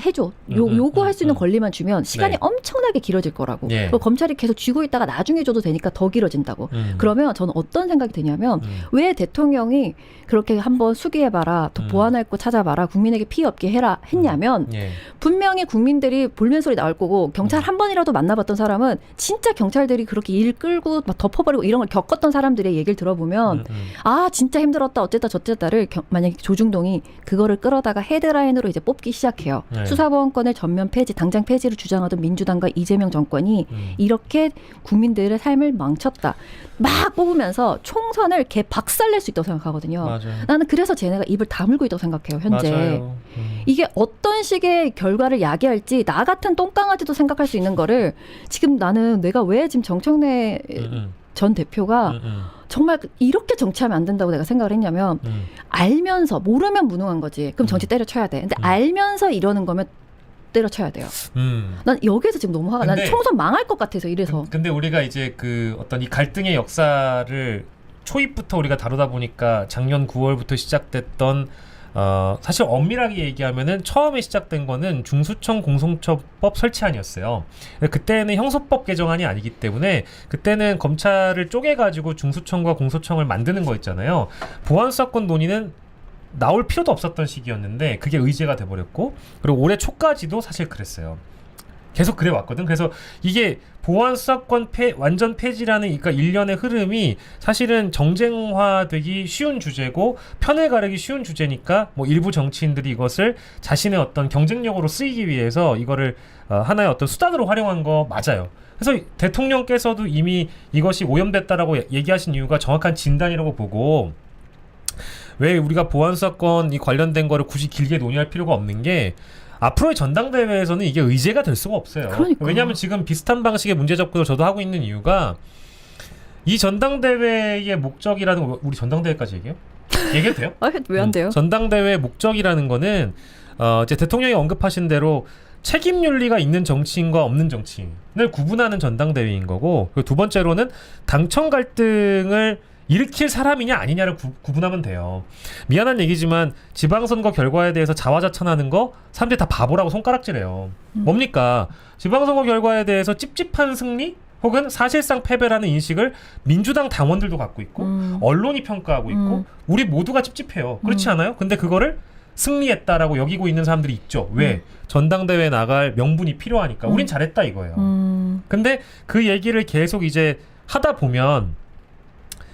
해줘. 요구할 수 있는 권리만 주면 시간이 네. 엄청나게 길어질 거라고. 예. 검찰이 계속 쥐고 있다가 나중에 줘도 되니까 더 길어진다고. 그러면 저는 어떤 생각이 드냐면 왜 대통령이 그렇게 한번 수기해봐라, 보완할 거 찾아봐라, 국민에게 피해 없게 해라 했냐면 예. 분명히 국민들이 볼멘 소리 나올 거고 경찰 한 번이라도 만나봤던 사람은 진짜 경찰들이 그렇게 일 끌고 막 덮어버리고 이런 걸 겪었던 사람들의 얘기를 들어보면 아 진짜 힘들었다 어쨌다 저쨌다를 만약에 조중동이 그거를 끌어다가 헤드라인으로 이제 뽑기 시작해요. 네. 수사보안권을 전면 폐지, 당장 폐지를 주장하던 민주당과 이재명 정권이 이렇게 국민들의 삶을 망쳤다. 막 뽑으면서 총선을 개 박살낼 수 있다고 생각하거든요. 맞아요. 나는 그래서 쟤네가 입을 다물고 있다고 생각해요. 현재. 맞아요. 이게 어떤 식의 결과를 야기할지 나 같은 똥강아지도 생각할 수 있는 거를 지금 나는 내가 왜 지금 정청래 전 대표가 정말 이렇게 정치하면 안 된다고 내가 생각을 했냐면 알면서 모르면 무능한 거지. 그럼 정치 때려쳐야 돼. 근데 알면서 이러는 거면 때려쳐야 돼요. 난 여기에서 지금 너무 화가 난 총선 망할 것 같아서 이래서. 근데 우리가 이제 그 어떤 이 갈등의 역사를 초입부터 우리가 다루다 보니까 작년 9월부터 시작됐던 사실 엄밀하게 얘기하면은 처음에 시작된 거는 중수청 공송처법 설치안이었어요. 그때는 형소법 개정안이 아니기 때문에 그때는 검찰을 쪼개가지고 중수청과 공소청을 만드는 거였잖아요. 보안수사권 논의는 나올 필요도 없었던 시기였는데 그게 의제가 돼버렸고 그리고 올해 초까지도 사실 그랬어요. 계속 그래 왔거든. 그래서 이게 보안 수사권 완전 폐지라는 그러니까 일련의 흐름이 사실은 정쟁화되기 쉬운 주제고 편을 가르기 쉬운 주제니까 뭐 일부 정치인들이 이것을 자신의 어떤 경쟁력으로 쓰이기 위해서 이거를 하나의 어떤 수단으로 활용한 거 맞아요. 그래서 대통령께서도 이미 이것이 오염됐다라고 얘기하신 이유가 정확한 진단이라고 보고 왜 우리가 보안 수사권이 관련된 거를 굳이 길게 논의할 필요가 없는 게 앞으로의 전당대회에서는 이게 의제가 될 수가 없어요. 그러니까. 왜냐하면 지금 비슷한 방식의 문제 접근을 저도 하고 있는 이유가 이 전당대회의 목적이라는 거 우리 전당대회까지 얘기해요? 얘기해도 돼요? 아, 왜 안 돼요? 전당대회의 목적이라는 거는 이제 대통령이 언급하신 대로 책임 윤리가 있는 정치인과 없는 정치인을 구분하는 전당대회인 거고 그리고 두 번째로는 당청 갈등을 일으킬 사람이냐 아니냐를 구분하면 돼요. 미안한 얘기지만 지방선거 결과에 대해서 자화자찬하는 거 사람들이 다 바보라고 손가락질해요. 뭡니까? 지방선거 결과에 대해서 찝찝한 승리 혹은 사실상 패배라는 인식을 민주당 당원들도 갖고 있고 언론이 평가하고 있고 우리 모두가 찝찝해요. 그렇지 않아요? 근데 그거를 승리했다라고 여기고 있는 사람들이 있죠. 왜? 전당대회에 나갈 명분이 필요하니까. 우린 잘했다 이거예요. 근데 그 얘기를 계속 이제 하다 보면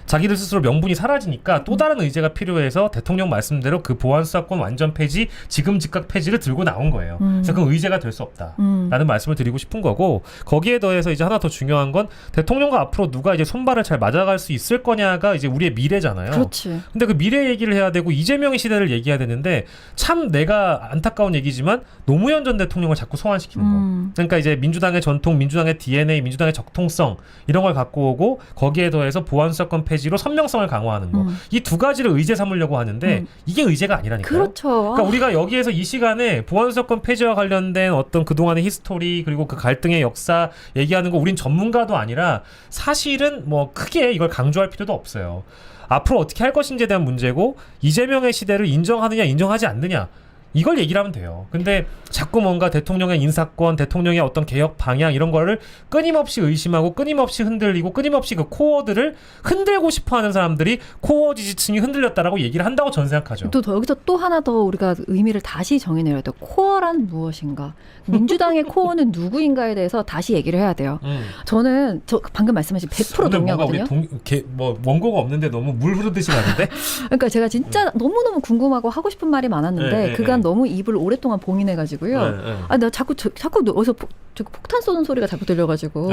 자기들 스스로 명분이 사라지니까 또 다른 의제가 필요해서 대통령 말씀대로 그 보안수사권 완전 폐지, 지금 즉각 폐지를 들고 나온 거예요. 그래서 그 의제가 될 수 없다라는 말씀을 드리고 싶은 거고 거기에 더해서 이제 하나 더 중요한 건 대통령과 앞으로 누가 이제 손발을 잘 맞아갈 수 있을 거냐가 이제 우리의 미래잖아요. 그렇지. 근데 그 미래 얘기를 해야 되고 이재명의 시대를 얘기해야 되는데 참 내가 안타까운 얘기지만 노무현 전 대통령을 자꾸 소환시키는 거. 그러니까 이제 민주당의 전통, 민주당의 DNA, 민주당의 적통성 이런 걸 갖고 오고 거기에 더해서 보안수사권 폐지로 선명성을 강화하는 거. 이 두 가지를 의제 삼으려고 하는데 이게 의제가 아니라니까요. 그렇죠. 그러니까 우리가 여기에서 이 시간에 보안수사권 폐지와 관련된 어떤 그동안의 히스토리 그리고 그 갈등의 역사 얘기하는 거 우린 전문가도 아니라 사실은 뭐 크게 이걸 강조할 필요도 없어요. 앞으로 어떻게 할 것인지에 대한 문제고 이재명의 시대를 인정하느냐 인정하지 않느냐 이걸 얘기를 하면 돼요. 근데 자꾸 뭔가 대통령의 인사권, 대통령의 어떤 개혁 방향 이런 거를 끊임없이 의심하고 끊임없이 흔들리고 끊임없이 그 코어들을 흔들고 싶어하는 사람들이 코어 지지층이 흔들렸다라고 얘기를 한다고 저는 생각하죠. 또 여기서 또 하나 더 우리가 의미를 다시 정해내야 돼요. 코어란 무엇인가? 민주당의 코어는 누구인가에 대해서 다시 얘기를 해야 돼요. 저는 방금 말씀하신 100% 동의하거든요. 뭐 원고가 없는데 너무 물 흐르듯이 가는데. 그러니까 제가 진짜 너무너무 궁금하고 하고 싶은 말이 많았는데 그간 너무 입을 오랫동안 봉인해가지고요. 아, 나 자꾸 어디서 폭탄 쏘는 소리가 자꾸 들려가지고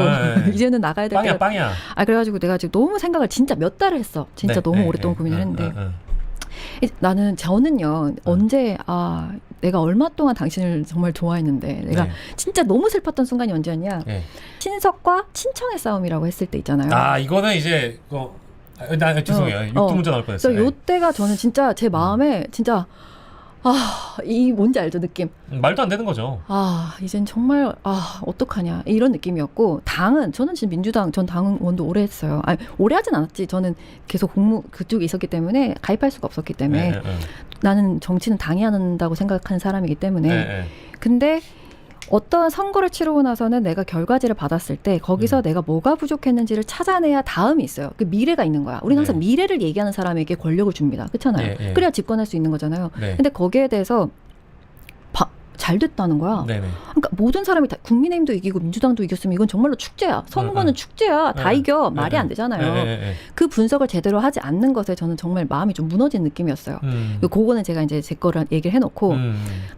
이제는 나가야 될 때가 빵이야. 아, 그래가지고 내가 지금 너무 생각을 진짜 몇 달을 했어. 진짜 너무 오랫동안 고민을 했는데 저는요 언제 내가 얼마 동안 당신을 정말 좋아했는데 내가 진짜 너무 슬펐던 순간이 언제였냐? 친석과 친청의 싸움이라고 했을 때 있잖아요. 아, 이거는 이제 죄송해요. 육두문자 나올 뻔했어요. 그래서 요때가 저는 진짜 제 마음에 진짜 이 뭔지 알죠, 느낌. 말도 안 되는 거죠. 이젠 정말 어떡하냐 이런 느낌이었고, 저는 진짜 민주당 전 당원도 오래 했어요. 오래 하진 않았지. 저는 계속 그쪽에 있었기 때문에 가입할 수가 없었기 때문에 나는 정치는 당이 한다고 생각하는 사람이기 때문에. 근데 어떤 선거를 치르고 나서는 내가 결과지를 받았을 때 거기서 내가 뭐가 부족했는지를 찾아내야 다음이 있어요. 그 미래가 있는 거야. 우리는 항상 미래를 얘기하는 사람에게 권력을 줍니다. 그렇잖아요. 그래야 집권할 수 있는 거잖아요. 근데 거기에 대해서 잘 됐다는 거야. 그러니까 모든 사람이 다 국민의힘도 이기고 민주당도 이겼으면 이건 정말로 축제야. 선거는 축제야. 다 이겨. 말이 안 되잖아요. 그 분석을 제대로 하지 않는 것에 저는 정말 마음이 좀 무너진 느낌이었어요. 그거는 제가 이제 제 거를 얘기를 해놓고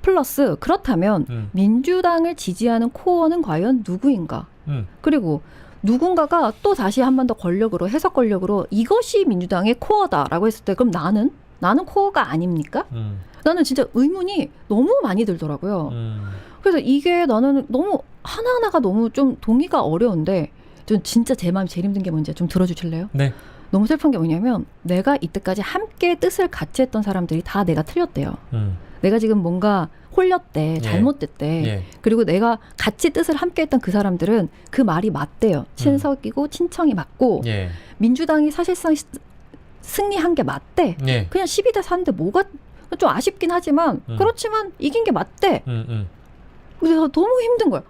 플러스 그렇다면 민주당을 지지하는 코어는 과연 누구인가? 그리고 누군가가 또 다시 한 번 더 권력으로 해석 권력으로 이것이 민주당의 코어다라고 했을 때 그럼 나는 코어가 아닙니까? 나는 진짜 의문이 너무 많이 들더라고요. 그래서 이게 나는 너무 하나하나가 너무 좀 동의가 어려운데 좀 진짜 제 마음이 제일 힘든 게 뭔지 좀 들어주실래요? 네. 너무 슬픈 게 뭐냐면 내가 이때까지 함께 뜻을 같이 했던 사람들이 다 내가 틀렸대요. 내가 지금 뭔가 홀렸대, 잘못됐대. 그리고 내가 같이 뜻을 함께 했던 그 사람들은 그 말이 맞대요. 친석이고 친청이 맞고 민주당이 사실상 승리한 게 맞대. 그냥 12대 4인데 뭐가 좀 아쉽긴 하지만 그렇지만 이긴 게 맞대. 그래서 너무 힘든 거야.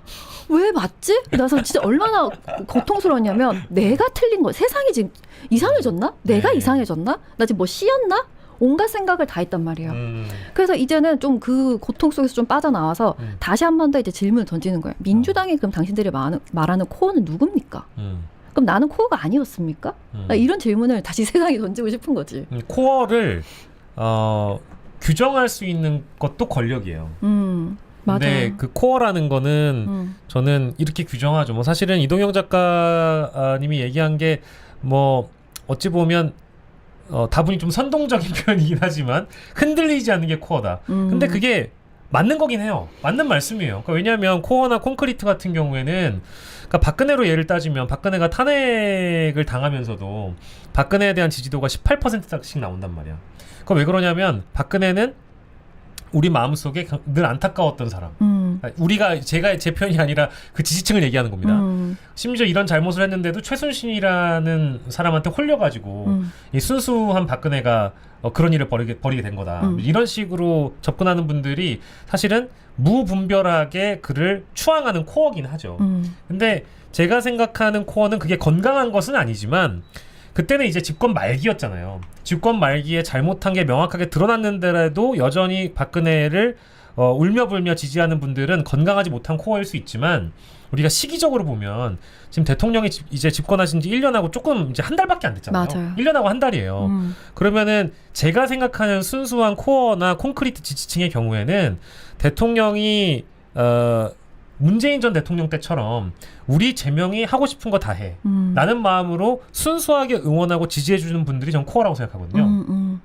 왜 맞지? 그래서 진짜 얼마나 고통스러웠냐면 내가 틀린 거야. 세상이 지금 이상해졌나? 내가 이상해졌나? 나 지금 뭐 씨였나? 온갖 생각을 다 했단 말이에요. 그래서 이제는 좀 그 고통 속에서 좀 빠져나와서 다시 한 번 더 이제 질문을 던지는 거예요. 민주당이 그럼 당신들이 말하는 코어는 누굽니까? 그럼 나는 코어가 아니었습니까? 이런 질문을 다시 세상에 던지고 싶은 거지. 코어를 규정할 수 있는 것도 권력이에요. 근데 그 코어라는 거는 저는 이렇게 규정하죠. 뭐 사실은 이동영 작가님이 얘기한 게 뭐 어찌 보면 다분히 좀 선동적인 표현이긴 하지만 흔들리지 않는 게 코어다. 근데 그게 맞는 거긴 해요. 맞는 말씀이에요. 그러니까 왜냐하면 코어나 콘크리트 같은 경우에는 그러니까 박근혜로 예를 따지면 박근혜가 탄핵을 당하면서도 박근혜에 대한 지지도가 18%씩 나온단 말이야. 그거 왜 그러냐면 박근혜는 우리 마음속에 늘 안타까웠던 사람. 제가 제 표현이 아니라 그 지지층을 얘기하는 겁니다. 심지어 이런 잘못을 했는데도 최순실이라는 사람한테 홀려가지고 이 순수한 박근혜가 그런 일을 벌이게 된 거다. 이런 식으로 접근하는 분들이 사실은 무분별하게 그를 추앙하는 코어긴 하죠. 근데 제가 생각하는 코어는 그게 건강한 것은 아니지만 그때는 이제 집권 말기였잖아요. 집권 말기에 잘못한 게 명확하게 드러났는데라도 여전히 박근혜를 울며불며 지지하는 분들은 건강하지 못한 코어일 수 있지만 우리가 시기적으로 보면 지금 대통령이 이제 집권하신 지 1년하고 조금 이제 한 달밖에 안 됐잖아요. 맞아요. 1년하고 한 달이에요. 그러면은 제가 생각하는 순수한 코어나 콘크리트 지지층의 경우에는 대통령이 문재인 전 대통령 때처럼 우리 제명이 하고 싶은 거 다 해. 라는 마음으로 순수하게 응원하고 지지해주는 분들이 전 코어라고 생각하거든요.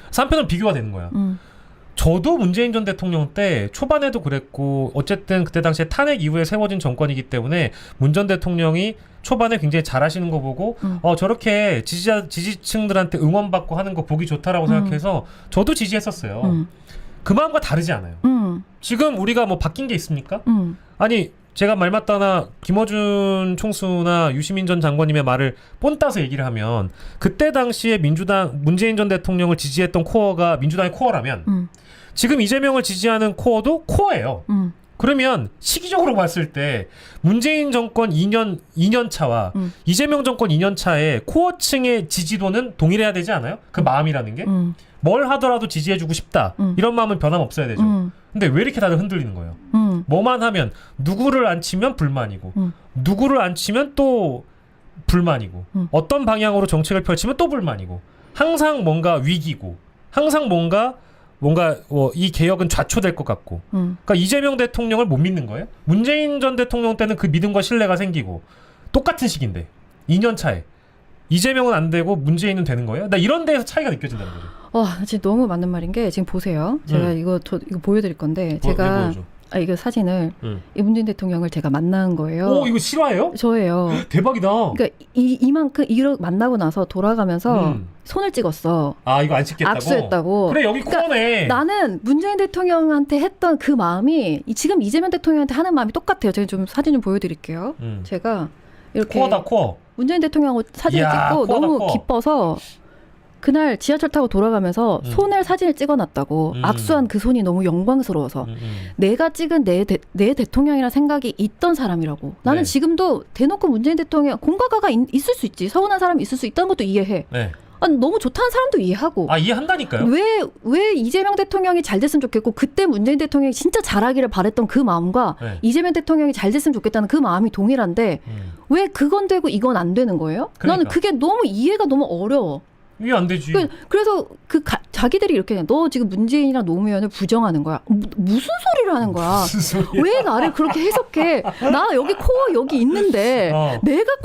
그래서 한편으로 비교가 되는 거야. 저도 문재인 전 대통령 때 초반에도 그랬고 어쨌든 그때 당시에 탄핵 이후에 세워진 정권이기 때문에 문 전 대통령이 초반에 굉장히 잘하시는 거 보고 저렇게 지지층들한테 응원받고 하는 거 보기 좋다라고 생각해서 저도 지지했었어요. 그 마음과 다르지 않아요. 지금 우리가 뭐 바뀐 게 있습니까? 아니 제가 말 맞다나 김어준 총수나 유시민 전 장관님의 말을 뽐따서 얘기를 하면 그때 당시에 민주당 문재인 전 대통령을 지지했던 코어가 민주당의 코어라면 지금 이재명을 지지하는 코어도 코어예요. 그러면 시기적으로 봤을 때 문재인 정권 2년 차와 이재명 정권 2년 차의 코어층의 지지도는 동일해야 되지 않아요? 그 마음이라는 게? 뭘 하더라도 지지해주고 싶다. 이런 마음은 변함없어야 되죠. 근데 왜 이렇게 다들 흔들리는 거예요? 뭐만 하면 누구를 안 치면 불만이고 누구를 안 치면 또 불만이고 어떤 방향으로 정책을 펼치면 또 불만이고 항상 뭔가 위기고 항상 뭔가 이 개혁은 좌초될 것 같고 그러니까 이재명 대통령을 못 믿는 거예요? 문재인 전 대통령 때는 그 믿음과 신뢰가 생기고 똑같은 시기인데 2년 차에 이재명은 안 되고 문재인은 되는 거예요? 나 이런 데에서 차이가 느껴진다는 거죠. 진짜 너무 맞는 말인 게 지금 보세요. 제가 이거 보여드릴 건데 제가 이거 사진을 이 문재인 대통령을 제가 만난 거예요. 오, 이거 실화예요? 저예요. 대박이다. 그러니까 이만큼 이러 만나고 나서 돌아가면서 손을 찍었어. 아, 이거 안 찍겠다고? 악수했다고. 그래, 여기 그러니까 코어네. 나는 문재인 대통령한테 했던 그 마음이 지금 이재명 대통령한테 하는 마음이 똑같아요. 제가 좀 사진 좀 보여드릴게요. 제가 이렇게 코어다, 코어. 문재인 대통령하고 사진을 이야, 찍고 코어다, 너무 코어. 기뻐서 그날 지하철 타고 돌아가면서 손을 사진을 찍어놨다고. 악수한 그 손이 너무 영광스러워서. 내가 찍은 내 대통령이라는 생각이 있던 사람이라고. 나는 네. 지금도 대놓고 문재인 대통령 공과가가 있을 수 있지. 서운한 사람이 있을 수 있다는 것도 이해해. 네. 아니, 너무 좋다는 사람도 이해하고. 아, 이해한다니까요? 왜 이재명 대통령이 잘 됐으면 좋겠고 그때 문재인 대통령이 진짜 잘하기를 바랬던 그 마음과 네. 이재명 대통령이 잘 됐으면 좋겠다는 그 마음이 동일한데 왜 그건 되고 이건 안 되는 거예요? 나는 그러니까. 그게 너무 이해가 너무 어려워. 이게 안 되지. 그래서 자기들이 이렇게 너 지금 문재인이랑 노무현을 부정하는 거야. 무슨 소리를 하는 거야? 무슨 소리야? 왜 나를 그렇게 해석해? 나 여기 코어 여기 있는데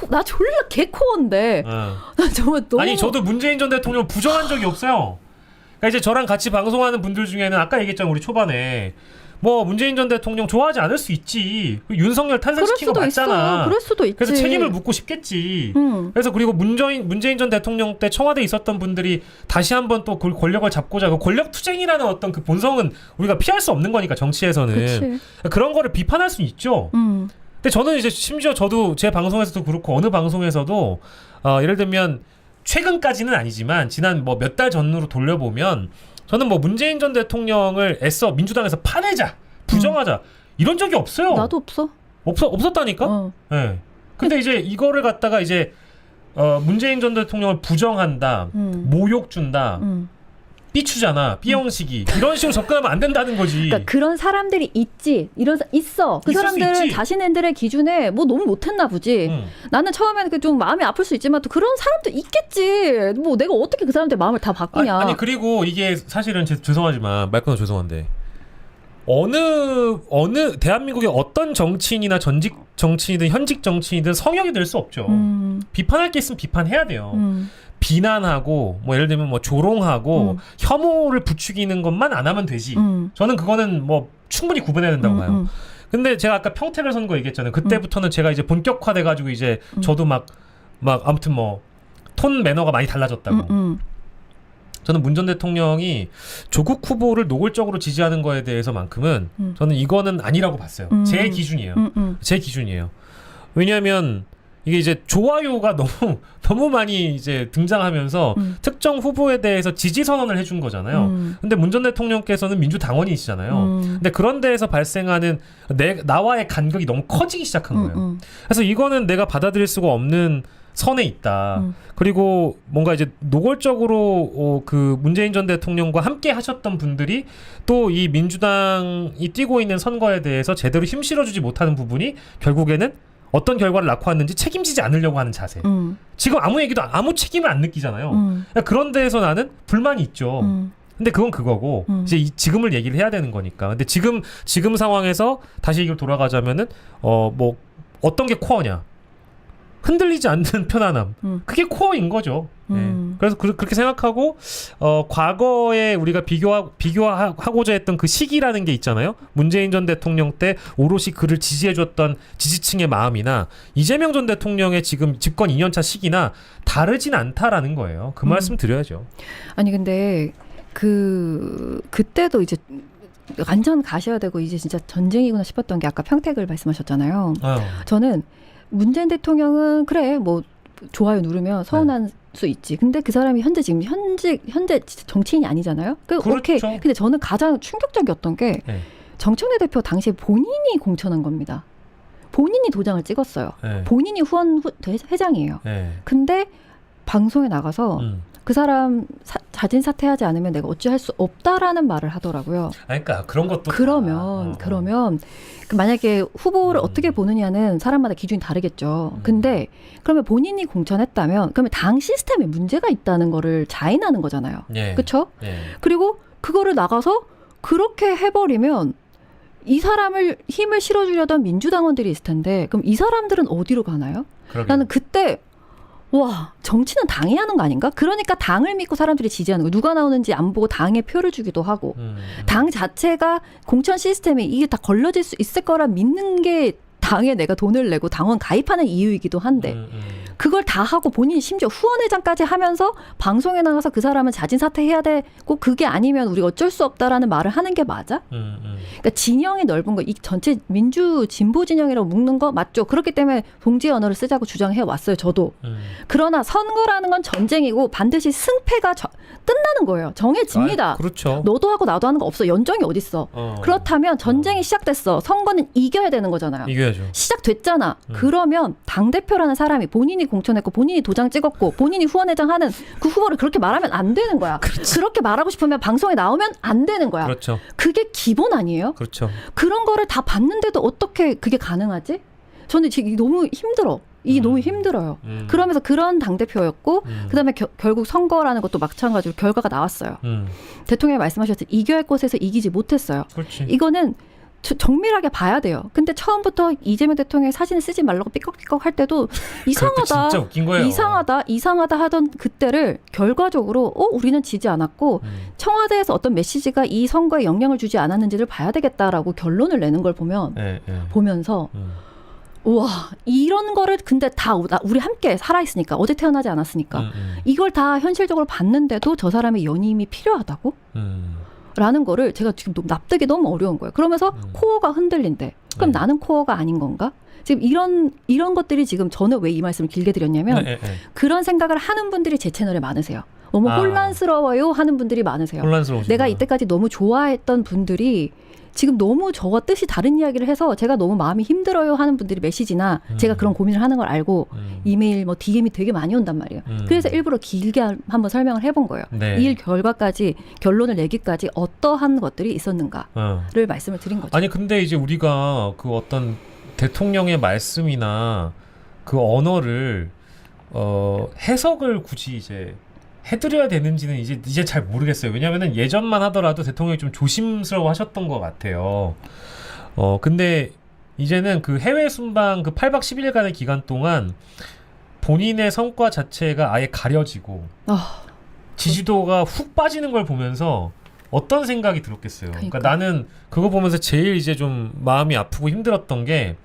나 졸라 개 코어인데 나 정말 너무 아니, 저도 문재인 전 대통령 부정한 적이 없어요. 그러니까 이제 저랑 같이 방송하는 분들 중에는 아까 얘기했잖아요, 우리 초반에. 뭐 문재인 전 대통령 좋아하지 않을 수 있지. 윤석열 탄생시킨 거 맞잖아. 그럴 수도 있지. 그래서 책임을 묻고 싶겠지. 그래서 그리고 문재인 전 대통령 때 청와대에 있었던 분들이 다시 한번 또 그 권력을 잡고자 그 권력 투쟁이라는 어떤 그 본성은 우리가 피할 수 없는 거니까 정치에서는. 그치. 그런 거를 비판할 수는 있죠. 근데 저는 이제 심지어 저도 제 방송에서도 그렇고 어느 방송에서도 예를 들면 최근까지는 아니지만 지난 뭐 몇 달 전으로 돌려보면 저는 뭐 문재인 전 대통령을 애써 민주당에서 파내자, 부정하자 이런 적이 없어요. 나도 없어. 없었다니까. 네. 근데 이제 이거를 갖다가 이제 문재인 전 대통령을 부정한다, 모욕 준다, 삐추잖아, 삐영식이 이런 식으로 접근하면 안 된다는 거지. 그러니까 그런 사람들이 있어. 그 있을 수 사람들은 있지. 자신들의 기준에 뭐 너무 못했나 보지. 나는 처음에는 그 좀 마음이 아플 수 있지만 또 그런 사람도 있겠지. 뭐 내가 어떻게 그 사람들 마음을 다 바꾸냐. 아니 그리고 이게 사실은 죄송하지만 말 끊어 죄송한데 어느 대한민국의 어떤 정치인이나 전직 정치인이든 현직 정치인이든 성역이 될 수 없죠. 비판할 게 있으면 비판해야 돼요. 비난하고 뭐 예를 들면 뭐 조롱하고 혐오를 부추기는 것만 안 하면 되지. 저는 그거는 뭐 충분히 구분해야 된다고 봐요. 근데 제가 아까 평택을 선거 얘기했잖아요. 그때부터는 제가 이제 본격화돼 가지고 이제 저도 막 아무튼 뭐 톤 매너가 많이 달라졌다고. 저는 문 전 대통령이 조국 후보를 노골적으로 지지하는 거에 대해서만큼은 저는 이거는 아니라고 봤어요. 제 기준이에요. 제 기준이에요. 왜냐하면 이게 이제 좋아요가 너무 많이 이제 등장하면서 특정 후보에 대해서 지지 선언을 해준 거잖아요. 근데 문 전 대통령께서는 민주당원이시잖아요. 근데 그런 데에서 발생하는 나와의 간격이 너무 커지기 시작한 거예요. 그래서 이거는 내가 받아들일 수가 없는 선에 있다. 그리고 뭔가 이제 노골적으로 그 문재인 전 대통령과 함께 하셨던 분들이 또 이 민주당이 뛰고 있는 선거에 대해서 제대로 힘 실어주지 못하는 부분이 결국에는 어떤 결과를 낳고 왔는지 책임지지 않으려고 하는 자세. 지금 아무 책임을 안 느끼잖아요. 그러니까 그런 데에서 나는 불만이 있죠. 근데 그건 그거고 이제 지금을 얘기를 해야 되는 거니까. 근데 지금 상황에서 다시 얘기를 돌아가자면은 뭐 어떤 게 코어냐? 흔들리지 않는 편안함. 그게 코어인 거죠. 네. 그래서 그렇게 생각하고 과거에 우리가 비교하고자 했던 그 시기라는 게 있잖아요. 문재인 전 대통령 때 오롯이 그를 지지해줬던 지지층의 마음이나 이재명 전 대통령의 지금 집권 2년차 시기나 다르진 않다라는 거예요. 그 말씀 드려야죠. 아니 근데 그때도 이제 완전 가셔야 되고 이제 진짜 전쟁이구나 싶었던 게 아까 평택을 말씀하셨잖아요. 저는 문재인 대통령은 그래 뭐 좋아요 누르면 서운한 수 있지. 근데 그 사람이 현재 정치인이 아니잖아요. 그렇죠. 오케이. 근데 저는 가장 충격적이었던 게 정청래 대표 당시에 본인이 공천한 겁니다. 본인이 도장을 찍었어요. 본인이 후원 회장이에요. 근데 방송에 나가서 그 사람 자진 사퇴하지 않으면 내가 어찌할 수 없다라는 말을 하더라고요. 그러니까 그런 것도 그러면 만약에 후보를 어떻게 보느냐는 사람마다 기준이 다르겠죠. 근데 그러면 본인이 공천했다면 그러면 당 시스템에 문제가 있다는 거를 자인하는 거잖아요. 그렇죠? 그리고 그거를 나가서 그렇게 해버리면 이 사람을 힘을 실어주려던 민주당원들이 있을 텐데 그럼 이 사람들은 어디로 가나요? 그러게요. 나는 그때 와, 정치는 당이 하는 거 아닌가? 그러니까 당을 믿고 사람들이 지지하는 거. 누가 나오는지 안 보고 당에 표를 주기도 하고. 당 자체가 공천 시스템이 이게 다 걸러질 수 있을 거라 믿는 게 당에 내가 돈을 내고 당원 가입하는 이유이기도 한데 그걸 다 하고 본인이 심지어 후원회장까지 하면서 방송에 나가서 그 사람은 자진 사퇴해야 되고 그게 아니면 우리가 어쩔 수 없다라는 말을 하는 게 맞아? 그러니까 진영이 넓은 거, 이 전체 민주 진보 진영이라고 묶는 거 맞죠? 그렇기 때문에 동지의 언어를 쓰자고 주장해 왔어요, 저도. 그러나 선거라는 건 전쟁이고 반드시 승패가 끝나는 거예요. 정해집니다. 그렇죠. 너도 하고 나도 하는 거 없어. 연정이 어딨어. 그렇다면 전쟁이 시작됐어. 선거는 이겨야 되는 거잖아요. 이겨야죠. 시작됐잖아. 그러면 당대표라는 사람이 본인이 공천했고 본인이 도장 찍었고 본인이 후원회장 하는 그 후보를 그렇게 말하면 안 되는 거야. 그렇게 말하고 싶으면 방송에 나오면 안 되는 거야. 그렇죠. 그게 기본 아니에요? 그렇죠. 그런 거를 다 봤는데도 어떻게 그게 가능하지? 저는 지금 너무 힘들어. 이게 너무 힘들어요. 그러면서 그런 당대표였고 그다음에 결국 선거라는 것도 마찬가지로 결과가 나왔어요. 대통령이 말씀하셨듯이 이겨야 할 곳에서 이기지 못했어요. 그렇지. 이거는 정밀하게 봐야 돼요. 근데 처음부터 이재명 대통령의 사진을 쓰지 말라고 삐걱삐걱 할 때도 이상하다. 진짜 웃긴 거예요. 이상하다 하던 그때를 결과적으로 우리는 지지 않았고 청와대에서 어떤 메시지가 이 선거에 영향을 주지 않았는지를 봐야 되겠다라고 결론을 내는 걸 보면서 우와, 이런 거를 근데 다 우리 함께 살아있으니까 어제 태어나지 않았으니까 이걸 다 현실적으로 봤는데도 저 사람의 연임이 필요하다고? 라는 거를 제가 지금 납득이 너무 어려운 거예요. 그러면서 코어가 흔들린대. 그럼 나는 코어가 아닌 건가? 지금 이런 것들이 지금 저는 왜 이 말씀을 길게 드렸냐면 그런 생각을 하는 분들이 제 채널에 많으세요. 너무 혼란스러워요 하는 분들이 많으세요. 내가 이때까지 너무 좋아했던 분들이 지금 너무 저와 뜻이 다른 이야기를 해서 제가 너무 마음이 힘들어요 하는 분들이 메시지나 제가 그런 고민을 하는 걸 알고 이메일 DM이 되게 많이 온단 말이에요. 그래서 일부러 길게 한번 설명을 해본 거예요. 이 결과까지 결론을 내기까지 어떠한 것들이 있었는가를 말씀을 드린 거죠. 아니 근데 이제 우리가 그 어떤 대통령의 말씀이나 그 언어를 해석을 굳이 이제 해드려야 되는지는 이제 잘 모르겠어요. 왜냐하면은 예전만 하더라도 대통령이 좀 조심스러워 하셨던 것 같아요. 근데 이제는 그 해외 순방 그 8박 10일간의 기간 동안 본인의 성과 자체가 아예 가려지고 지지도가 훅 빠지는 걸 보면서 어떤 생각이 들었겠어요. 그러니까 나는 그거 보면서 제일 이제 좀 마음이 아프고 힘들었던 게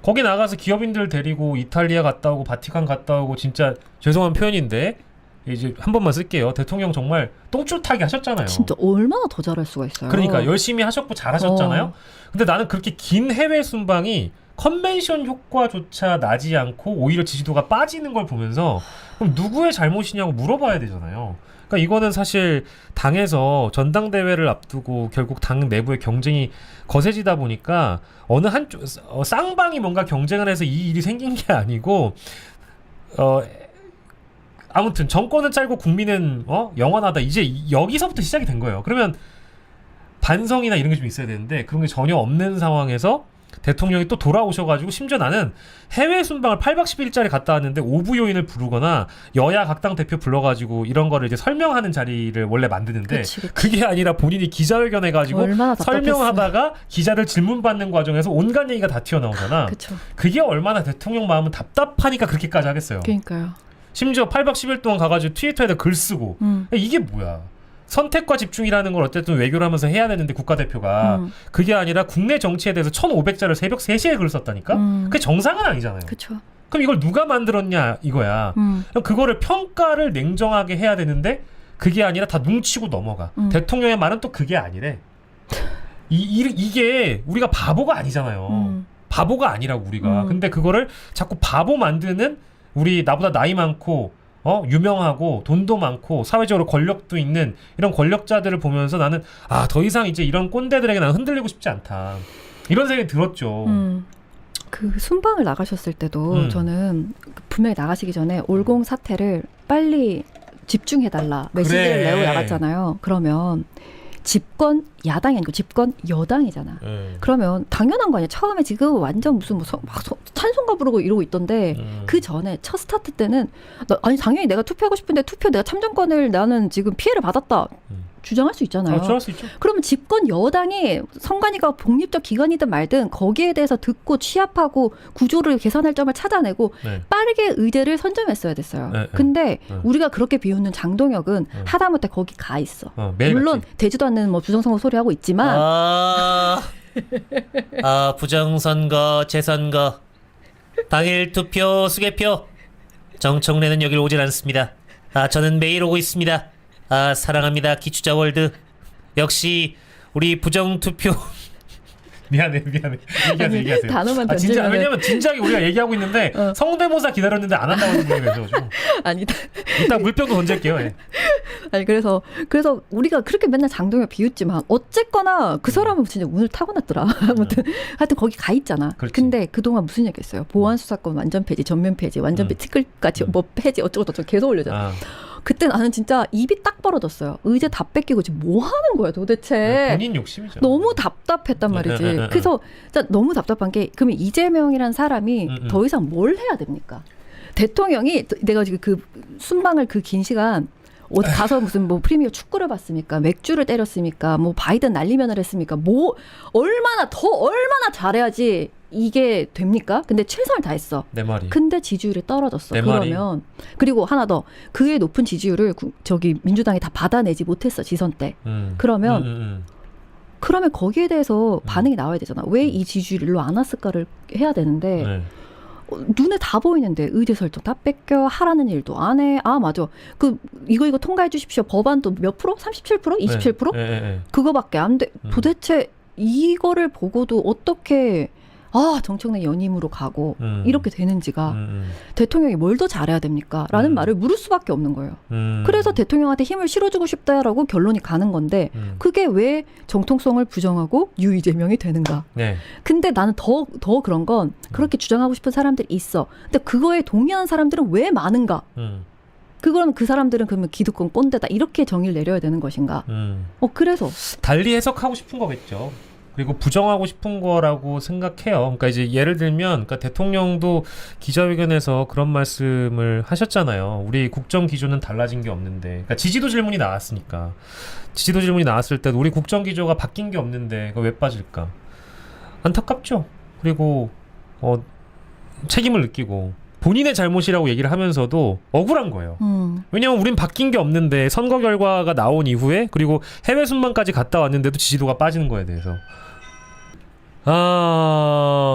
거기 나가서 기업인들 데리고 이탈리아 갔다 오고 바티칸 갔다 오고 진짜 죄송한 표현인데 이제 한 번만 쓸게요. 대통령 정말 똥줄 타기 하셨잖아요. 진짜 얼마나 더 잘할 수가 있어요. 그러니까 열심히 하셨고 잘하셨잖아요. 근데 나는 그렇게 긴 해외 순방이 컨벤션 효과조차 나지 않고 오히려 지지도가 빠지는 걸 보면서 그럼 누구의 잘못이냐고 물어봐야 되잖아요. 그러니까 이거는 사실 당에서 전당대회를 앞두고 결국 당 내부의 경쟁이 거세지다 보니까 어느 한쪽 쌍방이 뭔가 경쟁을 해서 이 일이 생긴 게 아니고 아무튼 정권은 짧고 국민은 영원하다. 이제 여기서부터 시작이 된 거예요. 그러면 반성이나 이런 게 좀 있어야 되는데 그런 게 전혀 없는 상황에서 대통령이 또 돌아오셔가지고 심지어 나는 해외 순방을 8박 10일짜리 갔다 왔는데 오부 요인을 부르거나 여야 각 당 대표 불러가지고 이런 거를 이제 설명하는 자리를 원래 만드는데 그치. 그게 아니라 본인이 기자회견 해가지고 설명하다가 기자들 질문 받는 과정에서 온갖 얘기가 다 튀어나오잖아. 그쵸. 그게 얼마나 대통령 마음은 답답하니까 그렇게까지 하겠어요. 그러니까요. 심지어 8박 10일 동안 가가지고 트위터에다 글 쓰고 이게 뭐야. 선택과 집중이라는 걸 어쨌든 외교를 하면서 해야 되는데 국가대표가 그게 아니라 국내 정치에 대해서 1,500자를 새벽 3시에 글을 썼다니까? 그게 정상은 아니잖아요. 그쵸. 그럼 이걸 누가 만들었냐 이거야. 그럼 그거를 평가를 냉정하게 해야 되는데 그게 아니라 다 뭉치고 넘어가. 대통령의 말은 또 그게 아니래. 이게 우리가 바보가 아니잖아요. 바보가 아니라고 우리가. 근데 그거를 자꾸 바보 만드는 우리 나보다 나이 많고 유명하고 돈도 많고 사회적으로 권력도 있는 이런 권력자들을 보면서 나는 더 이상 이제 이런 꼰대들에게 나는 흔들리고 싶지 않다. 이런 생각이 들었죠. 그 순방을 나가셨을 때도 저는 분명히 나가시기 전에 올공 사태를 빨리 집중해달라 메시지를 내고 나갔잖아요. 그러면 집권 야당이 아니고 집권 여당이잖아. 그러면 당연한 거 아니야. 처음에 지금 완전 무슨 막 찬송가 부르고 이러고 있던데 그 전에 첫 스타트 때는 아니 당연히 내가 투표하고 싶은데 투표 내가 참정권을 나는 지금 피해를 받았다. 주장할 수 있잖아요. 주장할 수 있죠. 그러면 집권 여당이 선관위가 독립적 기관이든 말든 거기에 대해서 듣고 취합하고 구조를 개선할 점을 찾아내고 네. 빠르게 의제를 선점했어야 됐어요. 네, 근데 우리가 그렇게 비웃는 장동혁은 하다못해 거기 가 있어. 물론 매일같이. 되지도 않는 뭐 부정선거 소리 하고 있지만 부정선거, 재선거, 당일 투표, 수개표. 정청래는 여길 오질 않습니다. 저는 매일 오고 있습니다. 사랑합니다. 기추자 월드. 역시 우리 부정투표. 미안해. 얘기하세요. 단어만 진짜 던지면은- 왜냐면 진작에 우리가 얘기하고 있는데 성대모사 기다렸는데 안 한다고 하는 거예요. 그래서 아니다. 이따 물병도 던질게요. 예. 아니 그래서 우리가 그렇게 맨날 장동혁 비웃지만 어쨌거나 그 사람은 진짜 운을 타고났더라. 아무튼 하여튼 거기 가 있잖아. 그렇지. 근데 그동안 무슨 얘기했어요? 보안 수사권 완전 폐지, 전면 폐지, 완전 폐지, 티끌같이 뭐 폐지 어쩌고저쩌고 계속 올려잖아. 그때 나는 진짜 입이 딱 벌어졌어요. 의제 다 뺏기고 지금 뭐 하는 거야 도대체. 본인 욕심이죠. 너무 답답했단 말이지. 그래서 진짜 너무 답답한 게 그러면 이재명이라는 사람이 더 이상 뭘 해야 됩니까? 대통령이 내가 지금 그 순방을 그 긴 시간 어디 가서 무슨 뭐 프리미어 축구를 봤습니까? 맥주를 때렸습니까? 뭐 바이든 난리면을 했습니까? 뭐 얼마나 잘해야지 이게 됩니까? 근데 최선을 다했어. 내 말이. 근데 지지율이 떨어졌어. 내 그러면 그리고 하나 더 그의 높은 지지율을 저기 민주당이 다 받아내지 못했어 지선 때. 그러면 거기에 대해서 반응이 나와야 되잖아. 왜 이 지지율이 일로 안 왔을까를 해야 되는데 네. 눈에 다 보이는데 의제 설정 다 뺏겨 하라는 일도 안 해. 맞아. 이거 통과해 주십시오. 법안도 몇 프로? 37%? 27%? 네. 그거밖에 안 돼. 도대체 이거를 보고도 어떻게 정청래 연임으로 가고 이렇게 되는지가 대통령이 뭘 더 잘해야 됩니까? 라는 말을 물을 수밖에 없는 거예요. 그래서 대통령한테 힘을 실어주고 싶다라고 결론이 가는 건데 그게 왜 정통성을 부정하고 유이재명이 되는가? 네. 근데 나는 더 그런 건 그렇게 주장하고 싶은 사람들이 있어. 근데 그거에 동의하는 사람들은 왜 많은가? 그거는 그 사람들은 그러면 기득권 꼰대다 이렇게 정의를 내려야 되는 것인가? 그래서 달리 해석하고 싶은 거겠죠. 그리고 부정하고 싶은 거라고 생각해요. 그러니까 이제 예를 들면, 그러니까 대통령도 기자회견에서 그런 말씀을 하셨잖아요. 우리 국정 기조는 달라진 게 없는데, 그러니까 지지도 질문이 나왔으니까. 지지도 질문이 나왔을 때 우리 국정 기조가 바뀐 게 없는데 그거 왜 빠질까? 안타깝죠. 그리고 책임을 느끼고 본인의 잘못이라고 얘기를 하면서도 억울한 거예요. 왜냐하면 우린 바뀐 게 없는데 선거 결과가 나온 이후에 그리고 해외 순방까지 갔다 왔는데도 지지도가 빠지는 거에 대해서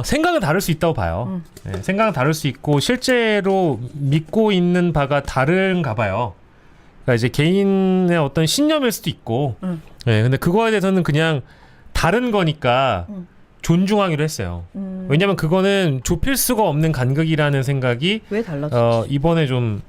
생각은 다를 수 있다고 봐요. 네, 생각은 다를 수 있고 실제로 믿고 있는 바가 다른가 봐요. 그러니까 이제 개인의 어떤 신념일 수도 있고 네, 근데 그거에 대해서는 그냥 다른 거니까 존중하기로 했어요. 왜냐면 그거는 좁힐 수가 없는 간극이라는 생각이 왜 달라졌지? 이번에 좀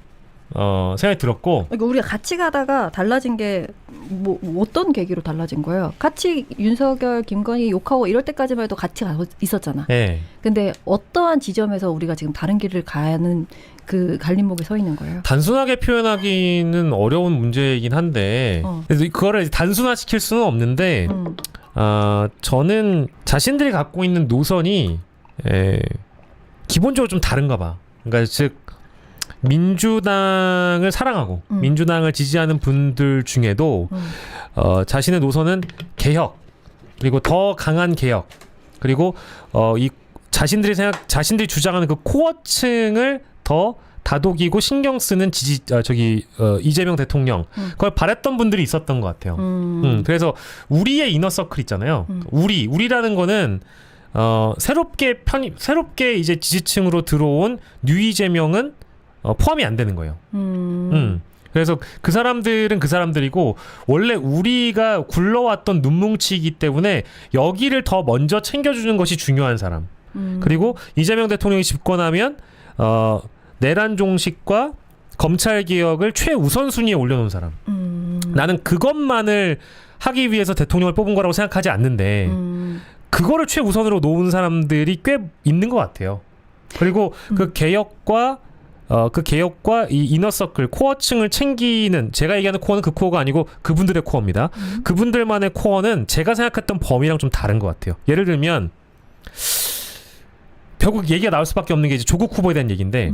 생각이 들었고. 그러니까 우리가 같이 가다가 달라진 게 뭐 어떤 계기로 달라진 거예요? 같이 윤석열, 김건희 욕하고 이럴 때까지만 해도 같이 가고 있었잖아. 네. 근데 어떠한 지점에서 우리가 지금 다른 길을 가는 그 갈림목에 서 있는 거예요? 단순하게 표현하기는 어려운 문제이긴 한데 그래서 그거를 단순화시킬 수는 없는데 저는 자신들이 갖고 있는 노선이 기본적으로 좀 다른가 봐. 그러니까 즉 민주당을 사랑하고 민주당을 지지하는 분들 중에도 자신의 노선은 개혁 그리고 더 강한 개혁 그리고 이 자신들이 주장하는 그 코어층을 더 다독이고 신경 쓰는 이재명 대통령 그걸 바랬던 분들이 있었던 것 같아요. 그래서 우리의 이너서클 있잖아요. 우리라는 거는 새롭게 이제 지지층으로 들어온 뉴 이재명은 포함이 안 되는 거예요. 그래서 그 사람들은 그 사람들이고 원래 우리가 굴러왔던 눈뭉치이기 때문에 여기를 더 먼저 챙겨주는 것이 중요한 사람. 그리고 이재명 대통령이 집권하면 내란 종식과 검찰 개혁을 최우선순위에 올려놓은 사람. 나는 그것만을 하기 위해서 대통령을 뽑은 거라고 생각하지 않는데 그거를 최우선으로 놓은 사람들이 꽤 있는 것 같아요. 그리고 그 개혁과 이 이너서클 코어층을 챙기는 제가 얘기하는 코어는 그 코어가 아니고 그분들의 코어입니다. 그분들만의 코어는 제가 생각했던 범위랑 좀 다른 것 같아요. 예를 들면 결국 얘기가 나올 수밖에 없는 게 이제 조국 후보에 대한 얘기인데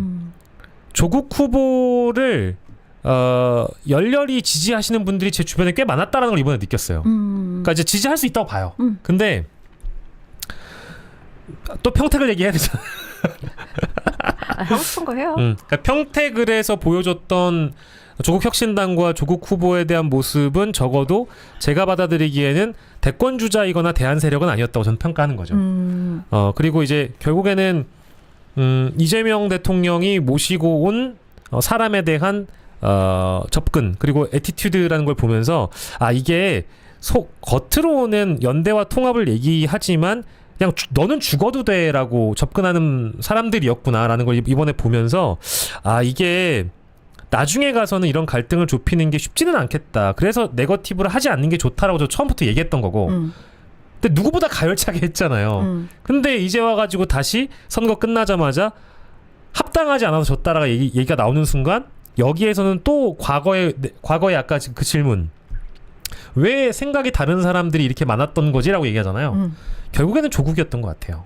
조국 후보를 열렬히 지지하시는 분들이 제 주변에 꽤 많았다라는 걸 이번에 느꼈어요. 그러니까 이제 지지할 수 있다고 봐요. 근데 또 평택을 얘기해야 되잖아. 하고 싶은 거 해요. 그러니까 평택을에서 보여줬던 조국 혁신당과 조국 후보에 대한 모습은 적어도 제가 받아들이기에는 대권 주자이거나 대안 세력은 아니었다고 저는 평가하는 거죠. 그리고 이제 결국에는 이재명 대통령이 모시고 온 사람에 대한 접근 그리고 애티튜드라는 걸 보면서 이게 겉으로는 연대와 통합을 얘기하지만 그냥 너는 죽어도 돼라고 접근하는 사람들이었구나라는 걸 이번에 보면서 이게 나중에 가서는 이런 갈등을 좁히는 게 쉽지는 않겠다. 그래서 네거티브를 하지 않는 게 좋다라고 저 처음부터 얘기했던 거고. 근데 누구보다 가열차게 했잖아요. 근데 이제 와가지고 다시 선거 끝나자마자 합당하지 않아서 졌다라가 얘기가 나오는 순간 여기에서는 또 과거에 아까 그 질문 왜 생각이 다른 사람들이 이렇게 많았던 거지라고 얘기하잖아요. 결국에는 조국이었던 것 같아요.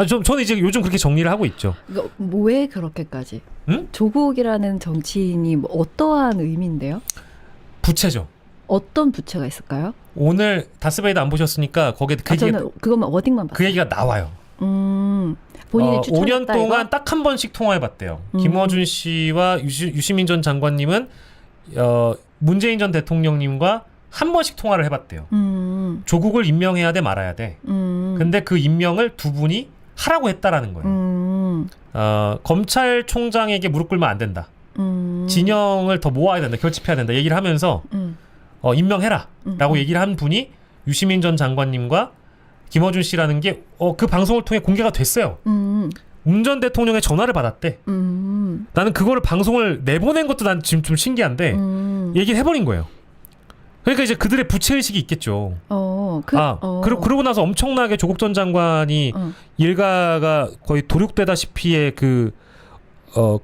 저는 이제 요즘 그렇게 정리를 하고 있죠. 왜 그렇게까지? 조국이라는 정치인이 뭐 어떠한 의미인데요? 부채죠. 어떤 부채가 있을까요? 오늘 다스베이드 안 보셨으니까 거기에 저는 그것만 워딩만 봤어요. 그 얘기가 나와요. 본인이 5년 동안 딱 한 번씩 통화해봤대요. 김어준 씨와 유시민 전 장관님은 문재인 전 대통령님과 한 번씩 통화를 해봤대요. 조국을 임명해야 돼 말아야 돼. 근데 그 임명을 두 분이 하라고 했다라는 거예요. 검찰총장에게 무릎 꿇으면 안 된다. 진영을 더 모아야 된다. 결집해야 된다. 얘기를 하면서 임명해라 라고 얘기를 한 분이 유시민 전 장관님과 김어준 씨라는 게 그 방송을 통해 공개가 됐어요. 문 전 대통령의 전화를 받았대. 나는 그거를 방송을 내보낸 것도 난 지금 좀 신기한데 얘기를 해버린 거예요. 그러니까 이제 그들의 부채의식이 있겠죠. 그러고 나서 엄청나게 조국 전 장관이 일가가 거의 도륙되다시피의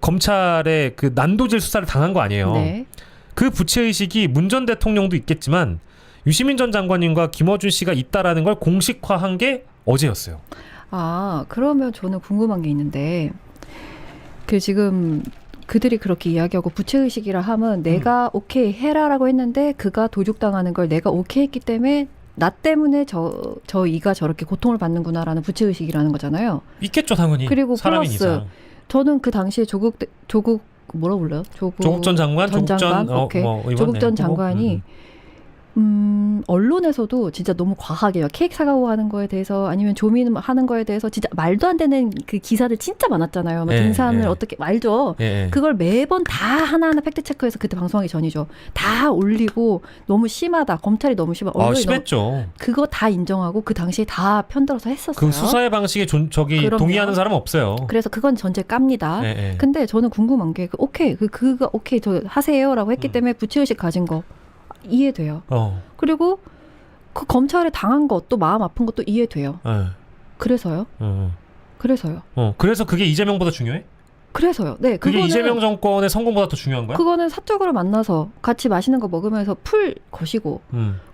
검찰의 그 난도질 수사를 당한 거 아니에요. 네. 그 부채의식이 문 전 대통령도 있겠지만 유시민 전 장관님과 김어준 씨가 있다라는 걸 공식화한 게 어제였어요. 그러면 저는 궁금한 게 있는데 지금 그들이 그렇게 이야기하고 부채의식이라 하면 내가 오케이 해라라고 했는데 그가 도륙당하는 걸 내가 오케이 했기 때문에 나 때문에 저 이가 저렇게 고통을 받는구나라는 부채의식이라는 거잖아요. 있겠죠 당연히. 그리고 사람인 플러스 이상. 저는 그 당시에 조국 뭐라고 불러요? 조국 전 장관, 오케이. 조국 전 장관이 언론에서도 진짜 너무 과하게 케이크 사가고 하는 거에 대해서 아니면 조민 하는 거에 대해서 진짜 말도 안 되는 그 기사들 진짜 많았잖아요. 등산을 어떻게 말죠. 그걸 매번 다 하나하나 팩트 체크해서 그때 방송하기 전이죠. 다 올리고 너무 심하다. 검찰이 너무 심하다. 심했죠. 그거 다 인정하고 그 당시에 다 편들어서 했었어요. 그 수사의 방식에 동의하는 사람은 없어요. 그래서 그건 전제 깝니다. 근데 저는 궁금한 게 오케이 그거 오케이 저 하세요라고 했기 때문에 부채의식 가진 거 이해돼요. 그리고 그 검찰에 당한 것도 마음 아픈 것도 이해돼요. 그래서요? 그래서요? 그래서 그게 이재명보다 중요해? 그래서요. 네, 그게 이재명 정권의 성공보다 더 중요한 거야? 그거는 사적으로 만나서 같이 맛있는 거 먹으면서 풀 것이고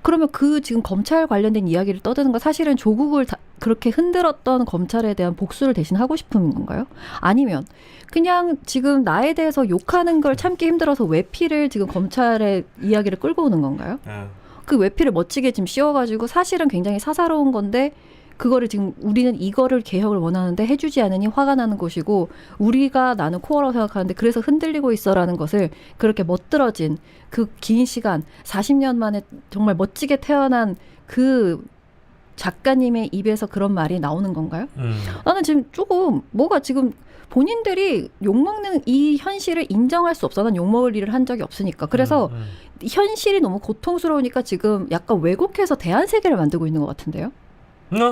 그러면 지금 검찰 관련된 이야기를 떠드는 건 사실은 조국을 그렇게 흔들었던 검찰에 대한 복수를 대신 하고 싶은 건가요? 아니면 그냥 지금 나에 대해서 욕하는 걸 참기 힘들어서 외피를 지금 검찰의 이야기를 끌고 오는 건가요? 그 외피를 멋지게 지금 씌워가지고 사실은 굉장히 사사로운 건데 그거를 지금 우리는 이거를 개혁을 원하는데 해주지 않으니 화가 나는 것이고 우리가 나는 코어라고 생각하는데 그래서 흔들리고 있어라는 것을 그렇게 멋들어진 그 긴 시간 40년 만에 정말 멋지게 태어난 그 작가님의 입에서 그런 말이 나오는 건가요? 나는 지금 조금 뭐가 지금 본인들이 욕먹는 이 현실을 인정할 수 없어. 난 욕먹을 일을 한 적이 없으니까. 그래서 현실이 너무 고통스러우니까 지금 약간 왜곡해서 대안세계를 만들고 있는 것 같은데요.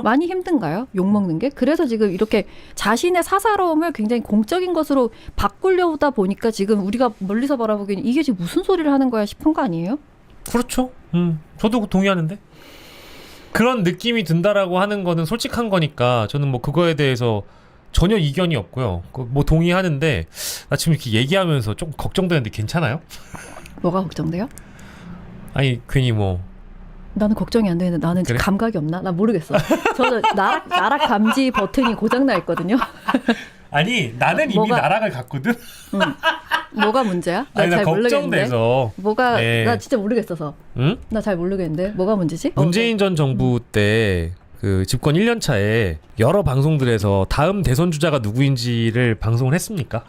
많이 힘든가요? 욕먹는 게? 그래서 지금 이렇게 자신의 사사로움을 굉장히 공적인 것으로 바꾸려다 보니까 지금 우리가 멀리서 바라보기에는 이게 지금 무슨 소리를 하는 거야 싶은 거 아니에요? 그렇죠. 저도 동의하는데. 그런 느낌이 든다라고 하는 거는 솔직한 거니까 저는 뭐 그거에 대해서 전혀 이견이 없고요. 뭐 동의하는데 나 지금 이렇게 얘기하면서 좀 걱정되는데 괜찮아요? 뭐가 걱정돼요? 아니 괜히 뭐 나는 걱정이 안 되는데 나는 그래? 감각이 없나? 나 모르겠어. 저는 나락 감지 버튼이 고장나 있거든요. 아니 나는 이미 나락을 갔거든. 뭐가 문제야? 나 아니 나 잘 모르겠는데. 걱정돼서. 뭐가 네. 나 진짜 모르겠어서. 응? 나 잘 모르겠는데 뭐가 문제지? 문재인 전 정부 때 그 집권 1년 차에 여러 방송들에서 다음 대선 주자가 누구인지를 방송을 했습니까?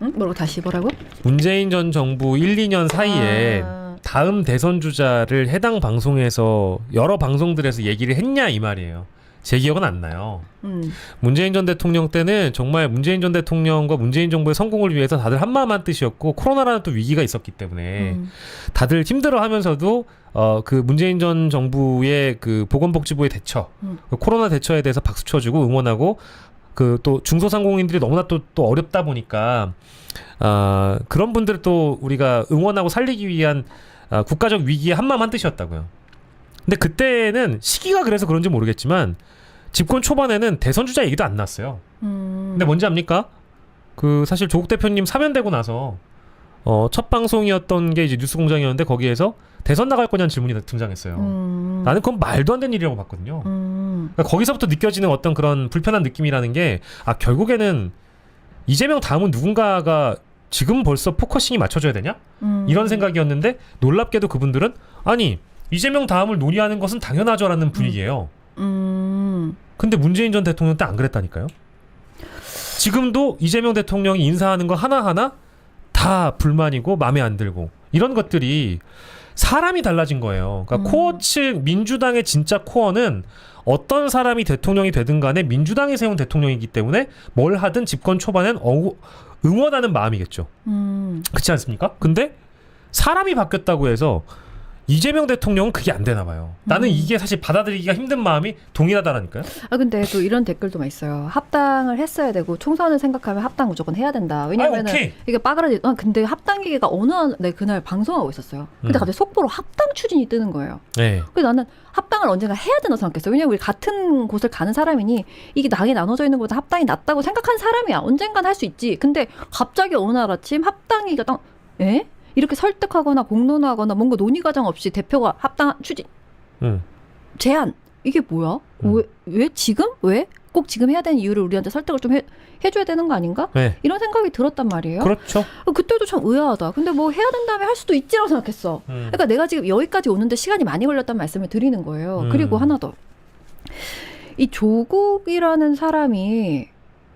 응? 뭐라고? 문재인 전 정부 1, 2년 사이에 다음 대선 주자를 해당 방송에서 여러 방송들에서 얘기를 했냐 이 말이에요. 제 기억은 안 나요. 문재인 전 대통령 때는 정말 문재인 전 대통령과 문재인 정부의 성공을 위해서 다들 한마음 한뜻이었고 코로나라는 또 위기가 있었기 때문에 다들 힘들어하면서도 그 문재인 전 정부의 그 보건복지부의 대처, 그 코로나 대처에 대해서 박수 쳐주고 응원하고 그 또 중소상공인들이 너무나 또 어렵다 보니까 그런 분들을 또 우리가 응원하고 살리기 위한 국가적 위기의 한마음 한뜻이었다고요. 근데 그때는 시기가 그래서 그런지 모르겠지만 집권 초반에는 대선 주자 얘기도 안 났어요. 근데 뭔지 압니까? 그 사실 조국 대표님 사면되고 나서 첫 방송이었던 게 이제 뉴스공장이었는데 거기에서 대선 나갈 거냐는 질문이 등장했어요. 나는 그건 말도 안 되는 일이라고 봤거든요. 그러니까 거기서부터 느껴지는 어떤 그런 불편한 느낌이라는 게 결국에는 이재명 다음은 누군가가 지금 벌써 포커싱이 맞춰져야 되냐? 이런 생각이었는데 놀랍게도 그분들은 아니 이재명 다음을 논의하는 것은 당연하죠라는 분위기예요. 근데 문재인 전 대통령 때 안 그랬다니까요. 지금도 이재명 대통령이 인사하는 거 하나하나 다 불만이고 마음에 안 들고 이런 것들이 사람이 달라진 거예요. 그러니까 코어층 민주당의 진짜 코어는 어떤 사람이 대통령이 되든 간에 민주당이 세운 대통령이기 때문에 뭘 하든 집권 초반엔 응원하는 마음이겠죠. 그렇지 않습니까? 근데 사람이 바뀌었다고 해서 이재명 대통령은 그게 안 되나 봐요. 나는 이게 사실 받아들이기가 힘든 마음이 동일하다라니까요. 근데 또 이런 댓글도 많이 있어요. 합당을 했어야 되고 총선을 생각하면 합당 무조건 해야 된다. 왜냐면은 이게 빠그라지. 근데 합당 얘기가 네, 그날 방송하고 있었어요. 근데 갑자기 속보로 합당 추진이 뜨는 거예요. 네. 그래서 나는 합당을 언젠가 해야 된다고 생각했어요. 왜냐면 우리 같은 곳을 가는 사람이니 이게 당이 나눠져 있는 것보다 합당이 낫다고 생각한 사람이야. 언젠간 할 수 있지. 근데 갑자기 어느 날 아침 합당이가 이렇게 설득하거나 공론화하거나 뭔가 논의 과정 없이 대표가 합당 추진 제안 이게 뭐야? 왜 지금? 왜? 꼭 지금 해야 되는 이유를 우리한테 설득을 좀 해줘야 되는 거 아닌가? 네. 이런 생각이 들었단 말이에요. 그렇죠. 그때도 참 의아하다. 근데 뭐 해야 된다면 할 수도 있지라고 생각했어. 그러니까 내가 지금 여기까지 오는데 시간이 많이 걸렸다는 말씀을 드리는 거예요. 그리고 하나 더. 이 조국이라는 사람이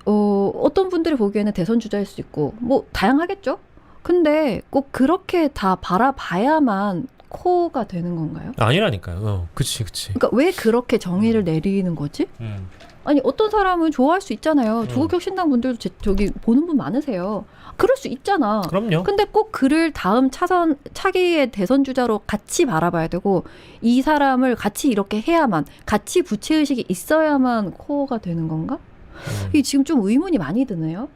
어떤 분들이 보기에는 대선 주자일 수 있고 뭐 다양하겠죠? 근데 꼭 그렇게 다 바라봐야만 코어가 되는 건가요? 아니라니까요. 그치. 그러니까 왜 그렇게 정의를 내리는 거지? 아니 어떤 사람은 좋아할 수 있잖아요. 조국혁신당 분들도 저기 보는 분 많으세요. 그럴 수 있잖아. 그럼요. 근데 꼭 그를 다음 차기의 대선 주자로 같이 바라봐야 되고 이 사람을 같이 이렇게 해야만 같이 부채의식이 있어야만 코어가 되는 건가? 이게 지금 좀 의문이 많이 드네요.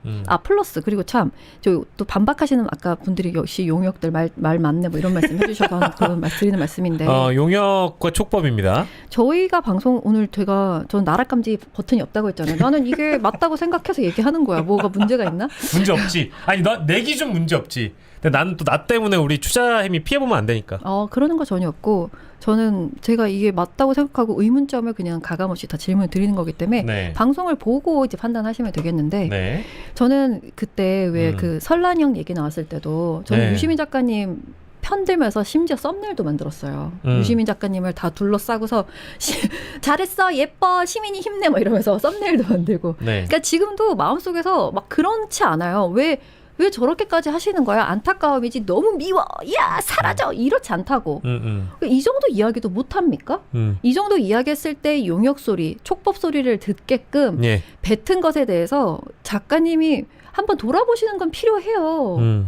플러스 그리고 참 또 반박하시는 아까 분들이 역시 용역들 말 맞네 뭐 이런 말씀 해주셔서 그런 드리는 말씀인데 용역과 촉법입니다. 저희가 방송 오늘 전 나락감지 버튼이 없다고 했잖아요. 나는 이게 맞다고 생각해서 얘기하는 거야. 뭐가 문제가 있나? 문제 없지. 아니 내 기준 문제 없지. 근데 나는 또 나 때문에 우리 투자햄이 피해보면 안 되니까. 그러는 거 전혀 없고 저는 제가 이게 맞다고 생각하고 의문점을 그냥 가감없이 다 질문을 드리는 거기 때문에 네. 방송을 보고 이제 판단하시면 되겠는데 네. 저는 그때 왜 그 설란형 얘기 나왔을 때도 저는 네. 유시민 작가님 편들면서 심지어 썸네일도 만들었어요. 유시민 작가님을 다 둘러싸고서 잘했어 예뻐 시민이 힘내 막 이러면서 썸네일도 만들고 네. 그러니까 지금도 마음속에서 막 그렇지 않아요. 왜 저렇게까지 하시는 거야? 안타까움이지 너무 미워. 야 사라져. 이렇지 않다고. 이 정도 이야기도 못합니까? 이 정도 이야기했을 때 용역 소리, 촉법 소리를 듣게끔 예. 뱉은 것에 대해서 작가님이 한번 돌아보시는 건 필요해요.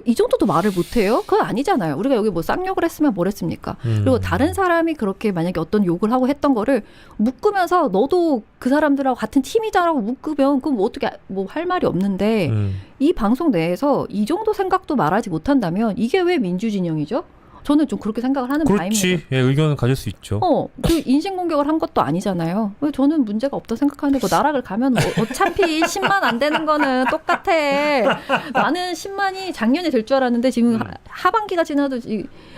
이 정도도 말을 못해요? 그건 아니잖아요. 우리가 여기 뭐 쌍욕을 했으면 뭘 했습니까? 그리고 다른 사람이 그렇게 만약에 어떤 욕을 하고 했던 거를 묶으면서 너도 그 사람들하고 같은 팀이자라고 묶으면 그럼 뭐 어떻게 뭐 할 말이 없는데 이 방송 내에서 이 정도 생각도 말하지 못한다면 이게 왜 민주진영이죠? 저는 좀 그렇게 생각을 하는 바입니다. 그렇지. 예, 의견을 가질 수 있죠. 그 인신공격을 한 것도 아니잖아요. 저는 문제가 없다고 생각하는데 뭐 나락을 가면 어차피 10만 안 되는 거는 똑같아. 나는 10만이 작년에 될 줄 알았는데 지금 하반기가 지나도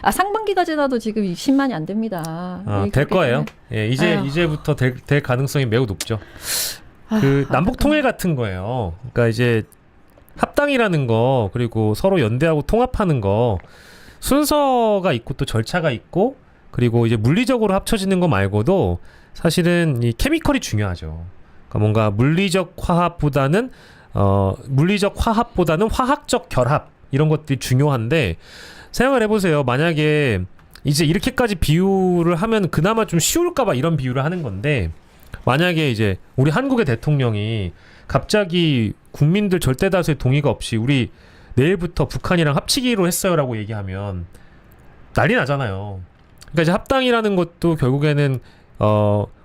상반기가 지나도 지금 10만이 안 됩니다. 될 거예요. 예, 이제부터 될 가능성이 매우 높죠. 그 남북 통일 같은 거예요. 그러니까 이제 합당이라는 거 그리고 서로 연대하고 통합하는 거 순서가 있고 또 절차가 있고 그리고 이제 물리적으로 합쳐지는 거 말고도 사실은 이 케미컬이 중요하죠. 그러니까 뭔가 물리적 화합보다는 화학적 결합 이런 것들이 중요한데 생각을 해보세요. 만약에 이제 이렇게까지 비유를 하면 그나마 좀 쉬울까봐 이런 비유를 하는 건데 만약에 이제 우리 한국의 대통령이 갑자기 국민들 절대 다수의 동의가 없이 우리 내일부터 북한이랑 합치기로 했어요라고 얘기하면 난리 나잖아요. 그러니까 이제 합당이라는 것도 결국에는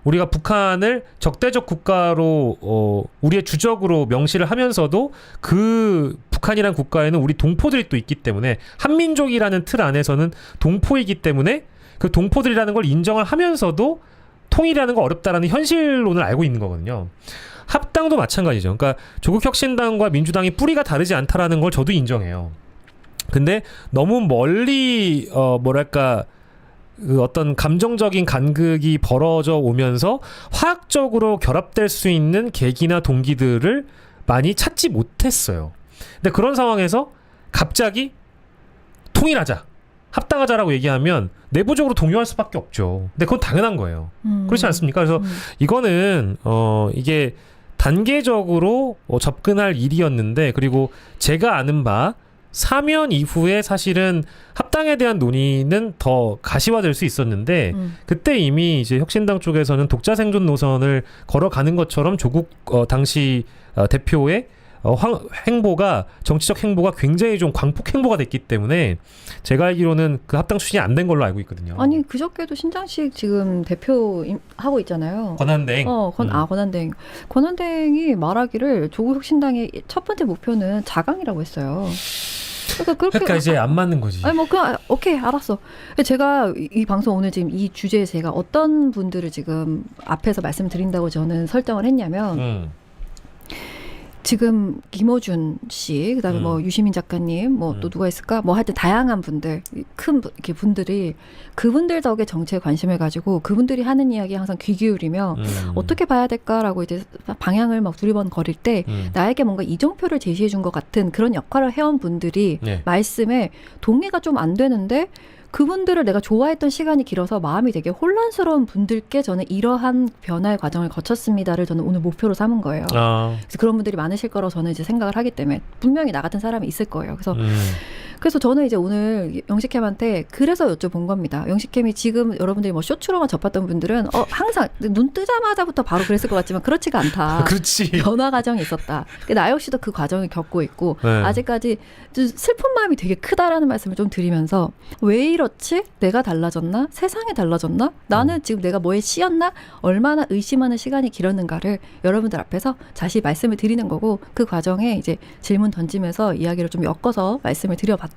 우리가 북한을 적대적 국가로 우리의 주적으로 명시를 하면서도 그 북한이란 국가에는 우리 동포들이 또 있기 때문에 한민족이라는 틀 안에서는 동포이기 때문에 그 동포들이라는 걸 인정을 하면서도 통일이라는 거 어렵다라는 현실론을 알고 있는 거거든요. 합당도 마찬가지죠. 그러니까 조국혁신당과 민주당이 뿌리가 다르지 않다라는 걸 저도 인정해요. 근데 너무 멀리 그 어떤 감정적인 간극이 벌어져 오면서 화학적으로 결합될 수 있는 계기나 동기들을 많이 찾지 못했어요. 근데 그런 상황에서 갑자기 통일하자, 합당하자라고 얘기하면 내부적으로 동요할 수밖에 없죠. 근데 그건 당연한 거예요. 그렇지 않습니까? 그래서 이거는 이게 단계적으로 접근할 일이었는데 그리고 제가 아는 바 사면 이후에 사실은 합당에 대한 논의는 더 가시화될 수 있었는데 그때 이미 이제 혁신당 쪽에서는 독자 생존 노선을 걸어가는 것처럼 조국 당시 대표의 정치적 행보가 굉장히 좀 광폭 행보가 됐기 때문에 제가 알기로는 그 합당 추진이 안 된 걸로 알고 있거든요. 아니 그저께도 신장식 지금 대표 하고 있잖아요. 권한대행. 권한대행. 권한대행이 말하기를 조국혁신당의 첫 번째 목표는 자강이라고 했어요. 그러니까 이제 안 맞는 거지. 아니 뭐 그냥 오케이 알았어. 제가 이 방송 오늘 지금 이 주제에 제가 어떤 분들을 지금 앞에서 말씀드린다고 저는 설정을 했냐면 지금 김어준 씨, 그다음에 뭐 유시민 작가님, 뭐 또 누가 있을까? 뭐 하여튼 다양한 분들, 이렇게 분들이 그분들 덕에 정치에 관심을 가지고 그분들이 하는 이야기에 항상 귀 기울이며 어떻게 봐야 될까라고 이제 방향을 막 두리번거릴 때 나에게 뭔가 이정표를 제시해 준 것 같은 그런 역할을 해온 분들이 말씀에 동의가 좀 안 되는데 그분들을 내가 좋아했던 시간이 길어서 마음이 되게 혼란스러운 분들께 저는 이러한 변화의 과정을 거쳤습니다를 저는 오늘 목표로 삼은 거예요. 그래서 그런 분들이 많으실 거라고 저는 이제 생각을 하기 때문에 분명히 나 같은 사람이 있을 거예요. 그래서 저는 이제 오늘 영식캠한테 그래서 여쭤본 겁니다. 영식캠이 지금 여러분들이 뭐 쇼츠로만 접했던 분들은 항상 눈 뜨자마자부터 바로 그랬을 것 같지만 그렇지가 않다. 그렇지. 변화 과정이 있었다. 나 역시도 그 과정을 겪고 있고 아직까지 좀 슬픈 마음이 되게 크다라는 말씀을 좀 드리면서 왜 이렇지? 내가 달라졌나? 세상이 달라졌나? 나는 지금 내가 뭐에 씌였나? 얼마나 의심하는 시간이 길었는가를 여러분들 앞에서 다시 말씀을 드리는 거고 그 과정에 이제 질문 던지면서 이야기를 좀 엮어서 말씀을 드려봤다.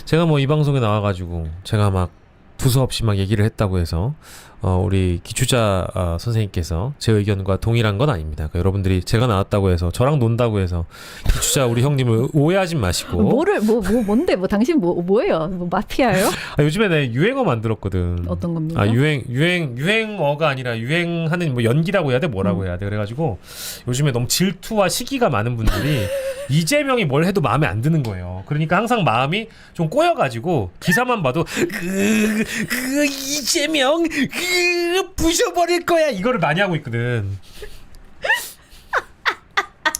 제가 뭐 이 방송에 나와가지고 제가 막 두서없이 막 얘기를 했다고 해서 우리 기추자 선생님께서 제 의견과 동일한 건 아닙니다. 그러니까 여러분들이 제가 나왔다고 해서 저랑 논다고 해서 기추자 우리 형님을 오해하지 마시고. 뭔데? 당신 뭐예요? 뭐 마피아예요? 요즘에 내가 유행어 만들었거든. 어떤 겁니까? 유행어가 아니라 유행하는 뭐 연기라고 해야 돼? 뭐라고 해야 돼? 그래가지고 요즘에 너무 질투와 시기가 많은 분들이 이재명이 뭘 해도 마음에 안 드는 거예요. 그러니까 항상 마음이 좀 꼬여가지고 기사만 봐도 이재명 부셔버릴 거야 이거를 많이 하고 있거든.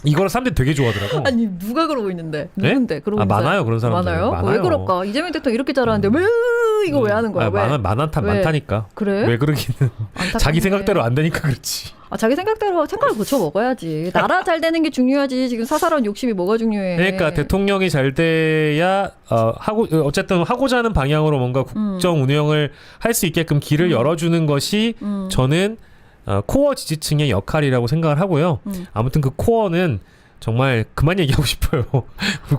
이걸 사람들이 되게 좋아하더라고. 아니 누가 그러고 있는데? 누군데? 그러고 많아요 그런 사람들. 많아요? 왜 그럴까? 이재명 대통령 이렇게 잘하는데 왜 이거 왜 하는 거야? 많다니까. 그래? 왜 그러기는. 자기 생각대로 안 되니까 그렇지. 자기 생각대로 생각을 고쳐 먹어야지. 나라 잘 되는 게 중요하지. 지금 사사로운 욕심이 뭐가 중요해? 그러니까 대통령이 잘 돼야 어쨌든 하고자 하는 방향으로 뭔가 국정 운영을 할 수 있게끔 길을 열어주는 것이 저는 코어 지지층의 역할이라고 생각을 하고요. 아무튼 그 코어는 정말 그만 얘기하고 싶어요.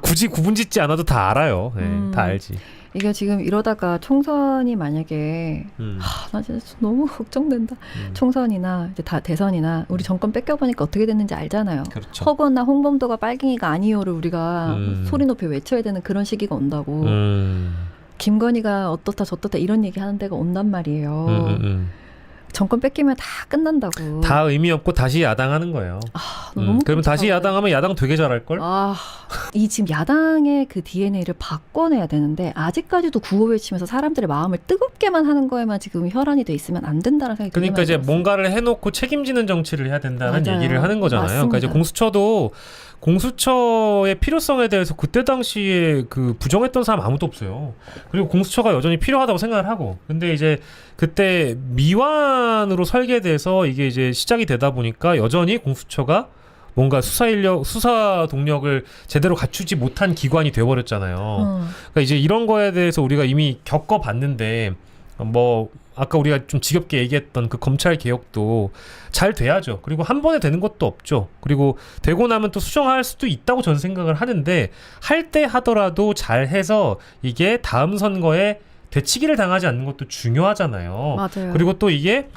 굳이 구분짓지 않아도 다 알아요. 다 알지. 이게 지금 이러다가 총선이 만약에 나 진짜 너무 걱정된다. 총선이나 이제 다 대선이나 우리 정권 뺏겨보니까 어떻게 됐는지 알잖아요. 그렇죠. 허건나 홍범도가 빨갱이가 아니요를 우리가 소리 높여 외쳐야 되는 그런 시기가 온다고. 김건희가 어떻다 저떻다 이런 얘기 하는 데가 온단 말이에요. 정권 뺏기면 다 끝난다고. 다 의미 없고 다시 야당하는 거예요. 너무 그러면 다시 끔찍하네. 야당하면 야당 되게 잘할 걸. 이 지금 야당의 그 DNA를 바꿔내야 되는데 아직까지도 구호 외치면서 사람들의 마음을 뜨겁게만 하는 거에만 지금 혈안이 돼 있으면 안 된다는 생각이 그러니까 이제 들어요. 뭔가를 해놓고 책임지는 정치를 해야 된다는 맞아요. 얘기를 하는 거잖아요. 그러니까 이제 맞습니다. 공수처의 필요성에 대해서 그때 당시에 그 부정했던 사람 아무도 없어요. 그리고 공수처가 여전히 필요하다고 생각을 하고. 근데 이제 그때 미완으로 설계돼서 이게 이제 시작이 되다 보니까 여전히 공수처가 뭔가 수사 동력을 제대로 갖추지 못한 기관이 돼버렸잖아요. 그러니까 이제 이런 거에 대해서 우리가 이미 겪어봤는데 뭐 아까 우리가 좀 지겹게 얘기했던 그 검찰 개혁도 잘 돼야죠. 그리고 한 번에 되는 것도 없죠. 그리고 되고 나면 또 수정할 수도 있다고 저는 생각을 하는데 할 때 하더라도 잘 해서 이게 다음 선거에 되치기를 당하지 않는 것도 중요하잖아요. 맞아요. 그리고 또 이게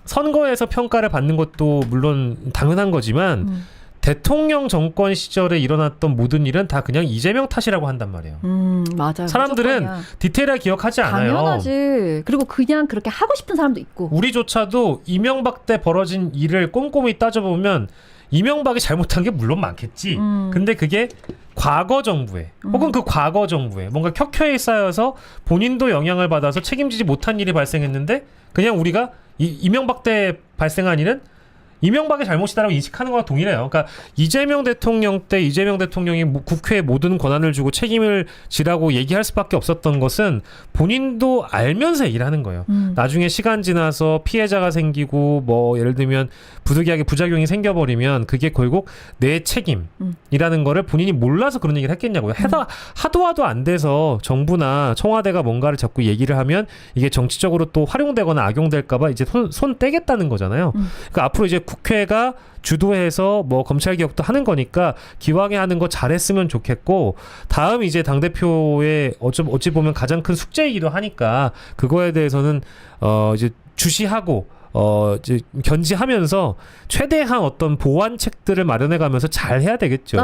선거에서 평가를 받는 것도 물론 당연한 거지만 대통령 정권 시절에 일어났던 모든 일은 다 그냥 이재명 탓이라고 한단 말이에요. 맞아요. 사람들은 무조건이야. 디테일하게 기억하지 않아요. 당연하지. 그리고 그냥 그렇게 하고 싶은 사람도 있고. 우리조차도 이명박 때 벌어진 일을 꼼꼼히 따져보면 이명박이 잘못한 게 물론 많겠지. 근데 그게 과거 정부에 혹은 그 과거 정부에 뭔가 켜켜이 쌓여서 본인도 영향을 받아서 책임지지 못한 일이 발생했는데 그냥 우리가 이명박 때 발생한 일은 이명박의 잘못이다라고 인식하는 거와 동일해요. 그러니까 이재명 대통령 때 이재명 대통령이 국회에 모든 권한을 주고 책임을 지라고 얘기할 수밖에 없었던 것은 본인도 알면서 얘기를 하는 거예요. 나중에 시간 지나서 피해자가 생기고 뭐 예를 들면 부득이하게 부작용이 생겨버리면 그게 결국 내 책임이라는 거를 본인이 몰라서 그런 얘기를 했겠냐고요. 하도 안 돼서 정부나 청와대가 뭔가를 자꾸 얘기를 하면 이게 정치적으로 또 활용되거나 악용될까봐 이제 손 떼겠다는 거잖아요. 그러니까 앞으로 이제 국회가 주도해서 뭐 검찰 개혁도 하는 거니까 기왕에 하는 거 잘했으면 좋겠고 다음 이제 당대표의 어찌 보면 가장 큰 숙제이기도 하니까 그거에 대해서는 이제 주시하고 이제 견지하면서 최대한 어떤 보완책들을 마련해가면서 잘 해야 되겠죠.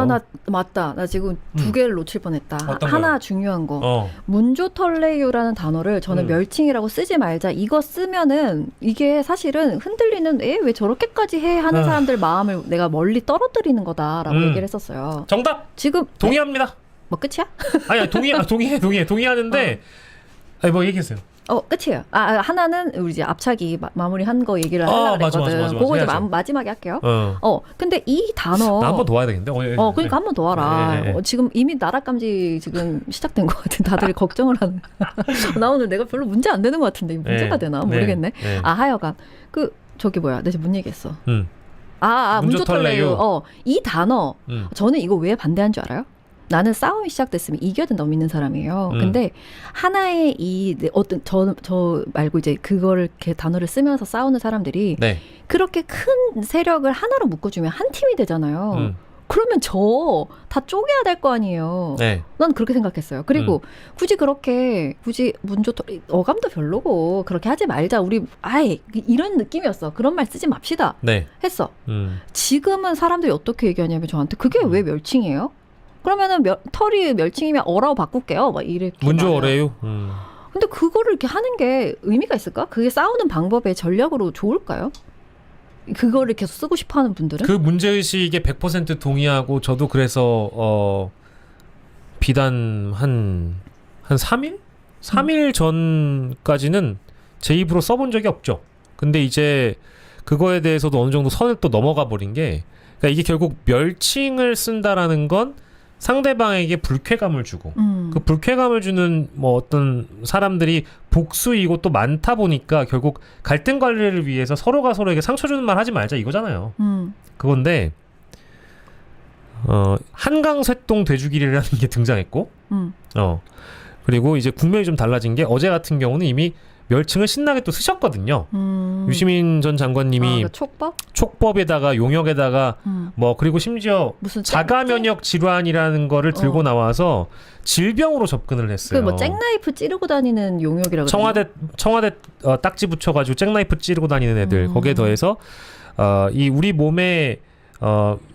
맞다. 나 지금 두 개를 놓칠 뻔했다. 어떤 하나 거요? 중요한 거. 문조털레유라는 단어를 저는 멸칭이라고 쓰지 말자. 이거 쓰면은 이게 사실은 흔들리는 왜 저렇게까지 해 하는 사람들 마음을 내가 멀리 떨어뜨리는 거다라고 얘기를 했었어요. 정답. 지금 동의합니다. 뭐 끝이야? 아니 동의하는데 아니 뭐 얘기했어요. 끝이에요. 하나는 우리 이제 앞차기 마무리한 거 얘기를 하려고 그랬거든. 맞아. 그거 이제 해야죠. 마지막에 할게요. 근데 이 단어 나 한 번 더 와야 되겠는데. 그러니까 한 번 더 와라. 네. 지금 이미 나라감지 지금 시작된 것 같은 다들 걱정을 하는. 나 오늘 내가 별로 문제 안 되는 것 같은데 문제가 되나 모르겠네. 네. 하여간 저기 뭐야? 내가 지금 뭔 얘기했어? 문조털레유. 문조털레유. 이 단어 저는 이거 왜 반대한 줄 알아요? 나는 싸움이 시작됐으면 이겨야 된다고 믿는 사람이에요. 근데 하나의 어떤 저 말고 이제 그거를 이렇게 단어를 쓰면서 싸우는 사람들이 그렇게 큰 세력을 하나로 묶어주면 한 팀이 되잖아요. 그러면 다 쪼개야 될 거 아니에요. 난 그렇게 생각했어요. 그리고 굳이 문조털 어감도 별로고 그렇게 하지 말자. 우리 이런 느낌이었어. 그런 말 쓰지 맙시다. 했어. 지금은 사람들이 어떻게 얘기하냐면 저한테 그게 왜 멸칭이에요? 그러면은 털이 멸칭이면 어라고 바꿀게요. 막 이렇게. 문조어레유. 근데 그거를 이렇게 하는 게 의미가 있을까? 그게 싸우는 방법의 전략으로 좋을까요? 그거를 계속 쓰고 싶어하는 분들은? 그 문제의식에 100% 동의하고 저도 그래서 비단 한 3일? 3일 전까지는 제 입으로 써본 적이 없죠. 근데 이제 그거에 대해서도 어느 정도 선을 또 넘어가 버린 게 그러니까 이게 결국 멸칭을 쓴다라는 건 상대방에게 불쾌감을 주고 그 불쾌감을 주는 뭐 어떤 사람들이 복수이고 또 많다 보니까 결국 갈등 관리를 위해서 서로가 서로에게 상처 주는 말 하지 말자 이거잖아요. 그건데 한강쇠동 돼지기리라는 게 등장했고 그리고 이제 국면이 좀 달라진 게 어제 같은 경우는 이미 멸칭을 신나게 또 쓰셨거든요. 유시민 전 장관님이 촉법에다가 용역에다가 뭐 그리고 심지어 무슨 자가 면역 질환이라는 거를 들고 나와서 질병으로 접근을 했어요. 그 뭐 잭나이프 찌르고 다니는 용역이라고 청와대 딱지 붙여가지고 잭나이프 찌르고 다니는 애들 거기에 더해서 이 우리 몸에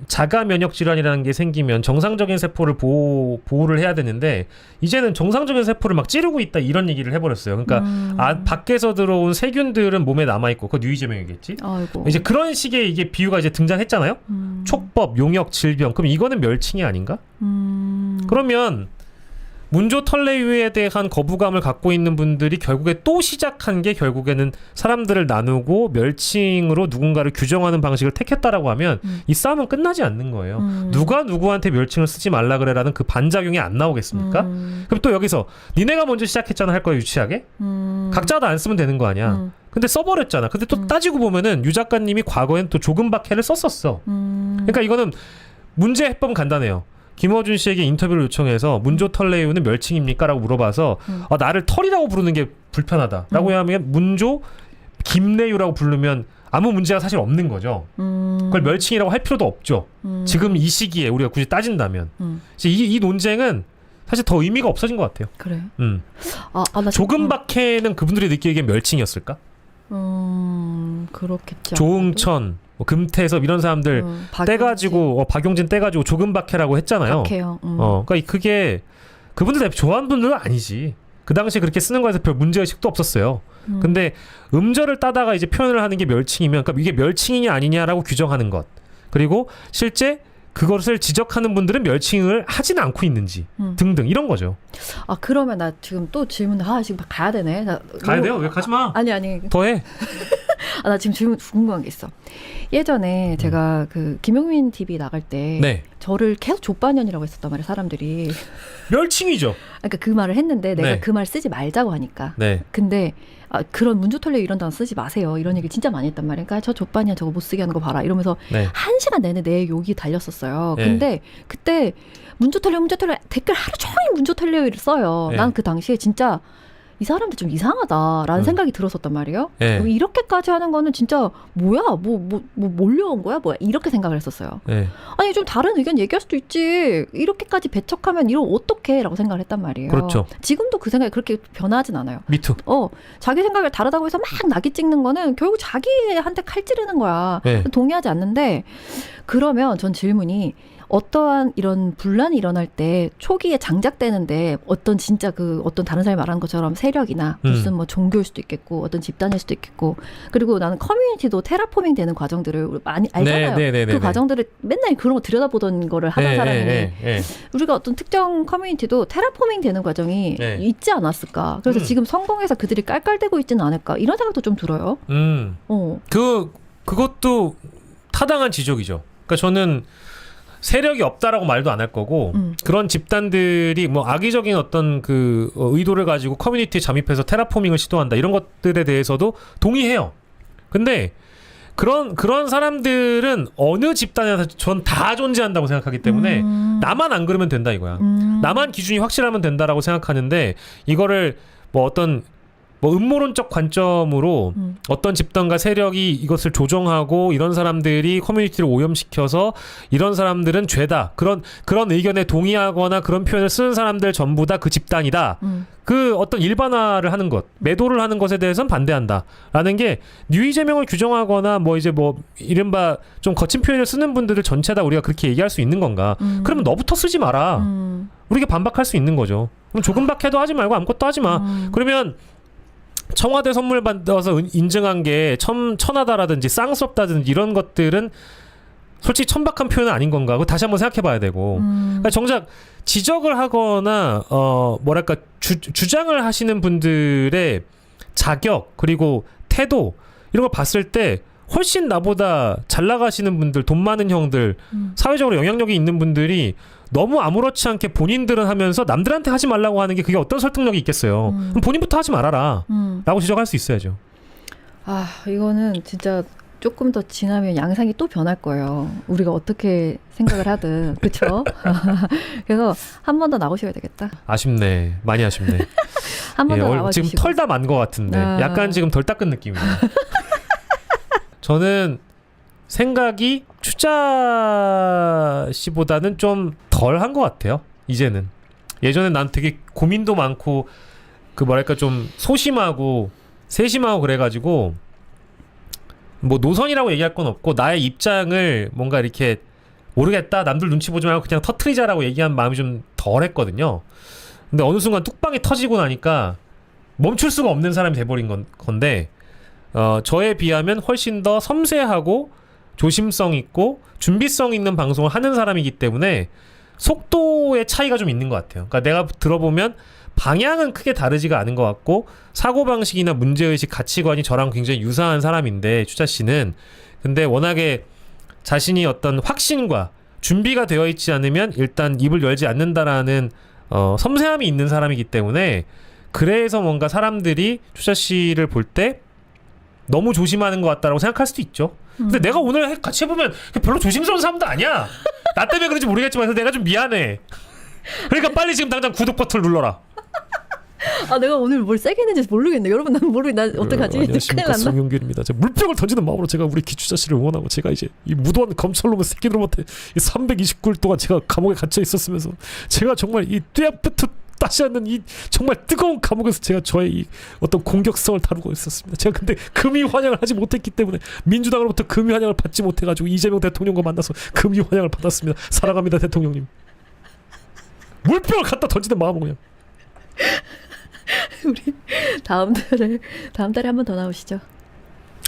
자가 면역 질환이라는 게 생기면 정상적인 세포를 보호를 해야 되는데 이제는 정상적인 세포를 막 찌르고 있다 이런 얘기를 해버렸어요. 그러니까 밖에서 들어온 세균들은 몸에 남아 있고 그거 유의제명이겠지. 아이고. 이제 그런 식의 이게 비유가 이제 등장했잖아요. 촉법, 용역, 질병. 그럼 이거는 멸칭이 아닌가? 그러면 문조 털레유에 대한 거부감을 갖고 있는 분들이 결국에 또 시작한 게 결국에는 사람들을 나누고 멸칭으로 누군가를 규정하는 방식을 택했다라고 하면 이 싸움은 끝나지 않는 거예요. 누가 누구한테 멸칭을 쓰지 말라 그래라는 그 반작용이 안 나오겠습니까? 그럼 또 여기서 니네가 먼저 시작했잖아 할 거야 유치하게? 각자 다 안 쓰면 되는 거 아니야? 근데 써버렸잖아. 근데 또 따지고 보면은 유 작가님이 과거엔 또 조금 박해를 썼었어. 그러니까 이거는 문제 해법은 간단해요. 김어준 씨에게 인터뷰를 요청해서 문조 털레유는 멸칭입니까? 라고 물어봐서 나를 털이라고 부르는 게 불편하다 라고 하면 문조 김래유라고 부르면 아무 문제가 사실 없는 거죠. 그걸 멸칭이라고 할 필요도 없죠. 지금 이 시기에 우리가 굳이 따진다면 이 논쟁은 사실 더 의미가 없어진 것 같아요. 그래. 나 조금 박해는 그분들이 느끼기에 멸칭이었을까? 그렇겠죠. 조응천, 금태섭 이런 사람들 떼가지고 박용진 떼가지고 조금 박해라고 했잖아요. 박해요. 그러니까 그게 그분들 좋아하는 분들은 아니지. 그 당시에 그렇게 쓰는 거에서 별 문제의식도 없었어요. 근데 음절을 따다가 이제 표현을 하는 게 멸칭이면 그러니까 이게 멸칭이냐 아니냐라고 규정하는 것. 그리고 실제 그것을 지적하는 분들은 멸칭을 하지는 않고 있는지 등등 이런 거죠. 그러면 나 지금 또 질문 지금 가야 되네. 가야 돼요? 왜 가지 마. 아니. 더 해. 나 지금 질문 궁금한 게 있어. 예전에 제가 그 김용민 TV 나갈 때 네. 저를 계속 족반년이라고 했었단 말이에요, 사람들이. 멸칭이죠. 그러니까 그 말을 했는데 내가 네. 그 말 쓰지 말자고 하니까. 네. 근데 그런 문조털레 이런 단어 쓰지 마세요. 이런 얘기 진짜 많이 했단 말이에요. 그러니까 저 족반년 저거 못 쓰게 하는 거 봐라. 이러면서 네. 1시간 내내 내 욕이 달렸었어요. 네. 근데 그때 문조털레 댓글 하루 종일 문조털레를 써요. 네. 난 그 당시에 진짜 이 사람들 좀 이상하다라는 생각이 들었었단 말이에요. 네. 이렇게까지 하는 거는 진짜 뭐야? 뭐 몰려온 거야? 뭐야? 이렇게 생각을 했었어요. 네. 아니 좀 다른 의견 얘기할 수도 있지. 이렇게까지 배척하면 이러면 어떡해? 라고 생각을 했단 말이에요. 그렇죠. 지금도 그 생각이 그렇게 변하진 않아요. 미투. 자기 생각을 다르다고 해서 막 낙이 찍는 거는 결국 자기한테 칼 찌르는 거야. 네. 동의하지 않는데 그러면 전 질문이 어떠한 이런 분란이 일어날 때 초기에 장작되는데 어떤 진짜 어떤 다른 사람이 말하는 것처럼 세력이나 무슨 뭐 종교일 수도 있겠고 어떤 집단일 수도 있겠고 그리고 나는 커뮤니티도 테라포밍 되는 과정들을 우리 많이 알잖아요. 네. 그 과정들을 맨날 그런 거 들여다보던 거를 하는 사람이 우리가 어떤 특정 커뮤니티도 테라포밍 되는 과정이 있지 않았을까. 그래서 지금 성공해서 그들이 깔깔대고 있지는 않을까. 이런 생각도 좀 들어요. 그것도 타당한 지적이죠. 그러니까 저는 세력이 없다라고 말도 안 할 거고 그런 집단들이 뭐 악의적인 어떤 의도를 가지고 커뮤니티에 잠입해서 테라포밍을 시도한다 이런 것들에 대해서도 동의해요. 근데 그런 사람들은 어느 집단에서 전 다 존재한다고 생각하기 때문에 나만 안 그러면 된다 이거야. 나만 기준이 확실하면 된다라고 생각하는데 이거를 뭐 어떤 음모론적 관점으로 어떤 집단과 세력이 이것을 조정하고 이런 사람들이 커뮤니티를 오염시켜서 이런 사람들은 죄다. 그런 의견에 동의하거나 그런 표현을 쓰는 사람들 전부 다 그 집단이다. 그 어떤 일반화를 하는 것, 매도를 하는 것에 대해서는 반대한다. 라는 게 유의제명을 규정하거나 이른바 좀 거친 표현을 쓰는 분들을 전체 다 우리가 그렇게 얘기할 수 있는 건가. 그러면 너부터 쓰지 마라. 우리가 반박할 수 있는 거죠. 그럼 조금 박해도 하지 말고 아무것도 하지 마. 그러면 청와대 선물 받아서 인증한 게 천하다라든지 쌍스럽다든지 이런 것들은 솔직히 천박한 표현은 아닌 건가? 그거 다시 한번 생각해 봐야 되고. 그러니까 정작 지적을 하거나 주장을 하시는 분들의 자격 그리고 태도 이런 걸 봤을 때 훨씬 나보다 잘 나가시는 분들, 돈 많은 형들, 사회적으로 영향력이 있는 분들이 너무 아무렇지 않게 본인들은 하면서 남들한테 하지 말라고 하는 게 그게 어떤 설득력이 있겠어요. 그럼 본인부터 하지 말아라 라고 지적할 수 있어야죠. 이거는 진짜 조금 더 지나면 양상이 또 변할 거예요. 우리가 어떻게 생각을 하든. 그렇죠? 그래서 한 번 더 나오셔야 되겠다. 아쉽네. 많이 아쉽네. 한 번 더 나와주시고. 지금 털 다 만 것 같은데 약간 지금 덜 닦은 느낌이에요. 저는 생각이 추자 씨보다는 좀 덜 한 것 같아요. 이제는. 예전엔 난 되게 고민도 많고 좀 소심하고 세심하고 그래가지고 뭐 노선이라고 얘기할 건 없고 나의 입장을 뭔가 이렇게 모르겠다 남들 눈치 보지 말고 그냥 터트리자라고 얘기한 마음이 좀 덜했거든요. 근데 어느 순간 뚝방이 터지고 나니까 멈출 수가 없는 사람이 돼버린 건데 저에 비하면 훨씬 더 섬세하고 조심성 있고 준비성 있는 방송을 하는 사람이기 때문에 속도의 차이가 좀 있는 것 같아요. 그러니까 내가 들어보면 방향은 크게 다르지가 않은 것 같고 사고방식이나 문제의식 가치관이 저랑 굉장히 유사한 사람인데 추자 씨는 근데 워낙에 자신이 어떤 확신과 준비가 되어 있지 않으면 일단 입을 열지 않는다라는 섬세함이 있는 사람이기 때문에 그래서 뭔가 사람들이 추자 씨를 볼 때 너무 조심하는 것 같다라고 생각할 수도 있죠. 근데 내가 오늘 같이 해보면 별로 조심스러운 사람도 아니야. 나 때문에 그런지 모르겠지만 그래서 내가 좀 미안해. 그러니까 빨리 지금 당장 구독 버튼을 눌러라. 아 내가 오늘 뭘 세게 했는지 모르겠네. 여러분 난 난 어떡하지? 안녕하십니까, 큰일 났나? 송영길입니다. 제가 물병을 던지는 마음으로 제가 우리 기추자 씨를 응원하고 제가 이제 이 무도한 검찰놈의 새끼들한테 329일 동안 제가 감옥에 갇혀 있었으면서 제가 정말 이 뙤약부터 따지 않는 이 정말 뜨거운 감옥에서 제가 저의 이 어떤 공격성을 다루고 있었습니다. 제가 근데 금이 환영을 하지 못했기 때문에 민주당으로부터 금이 환영을 받지 못해가지고 이재명 대통령과 만나서 금이 환영을 받았습니다. 사랑합니다 대통령님. 물병을 갖다 던지는 마음으로 그냥. 우리 다음 달에 한 번 더 나오시죠.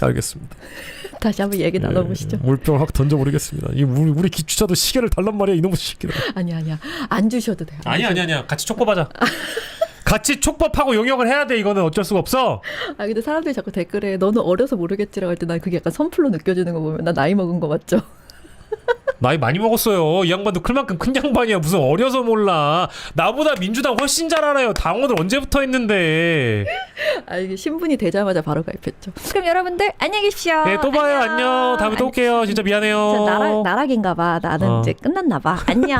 알겠습니다. 다시 한번 얘기 나눠보시죠. 물병을 확 던져버리겠습니다. 이 우리 기추자도 시계를 달란 말이야 이놈의 새끼들. 아니야 안 주셔도 돼요. 아니야 같이 촉법하자. 같이 촉법하고 용역을 해야 돼. 이거는 어쩔 수가 없어. 아 근데 사람들이 자꾸 댓글에 너는 어려서 모르겠지라고 할 때 난 그게 약간 선풀로 느껴지는 거 보면 나 나이 먹은 거 맞죠? 나이 많이 먹었어요. 이 양반도 클만큼 큰 양반이야. 무슨 어려서 몰라. 나보다 민주당 훨씬 잘 알아요. 당원을 언제부터 했는데. 아 이게 신분이 되자마자 바로 가입했죠. 그럼 여러분들 안녕히 계십시오. 네, 또 봐요. 안녕. 다음에 또 올게요. 진짜 미안해요. 나락인가 봐. 나는 이제 끝났나 봐. 안녕.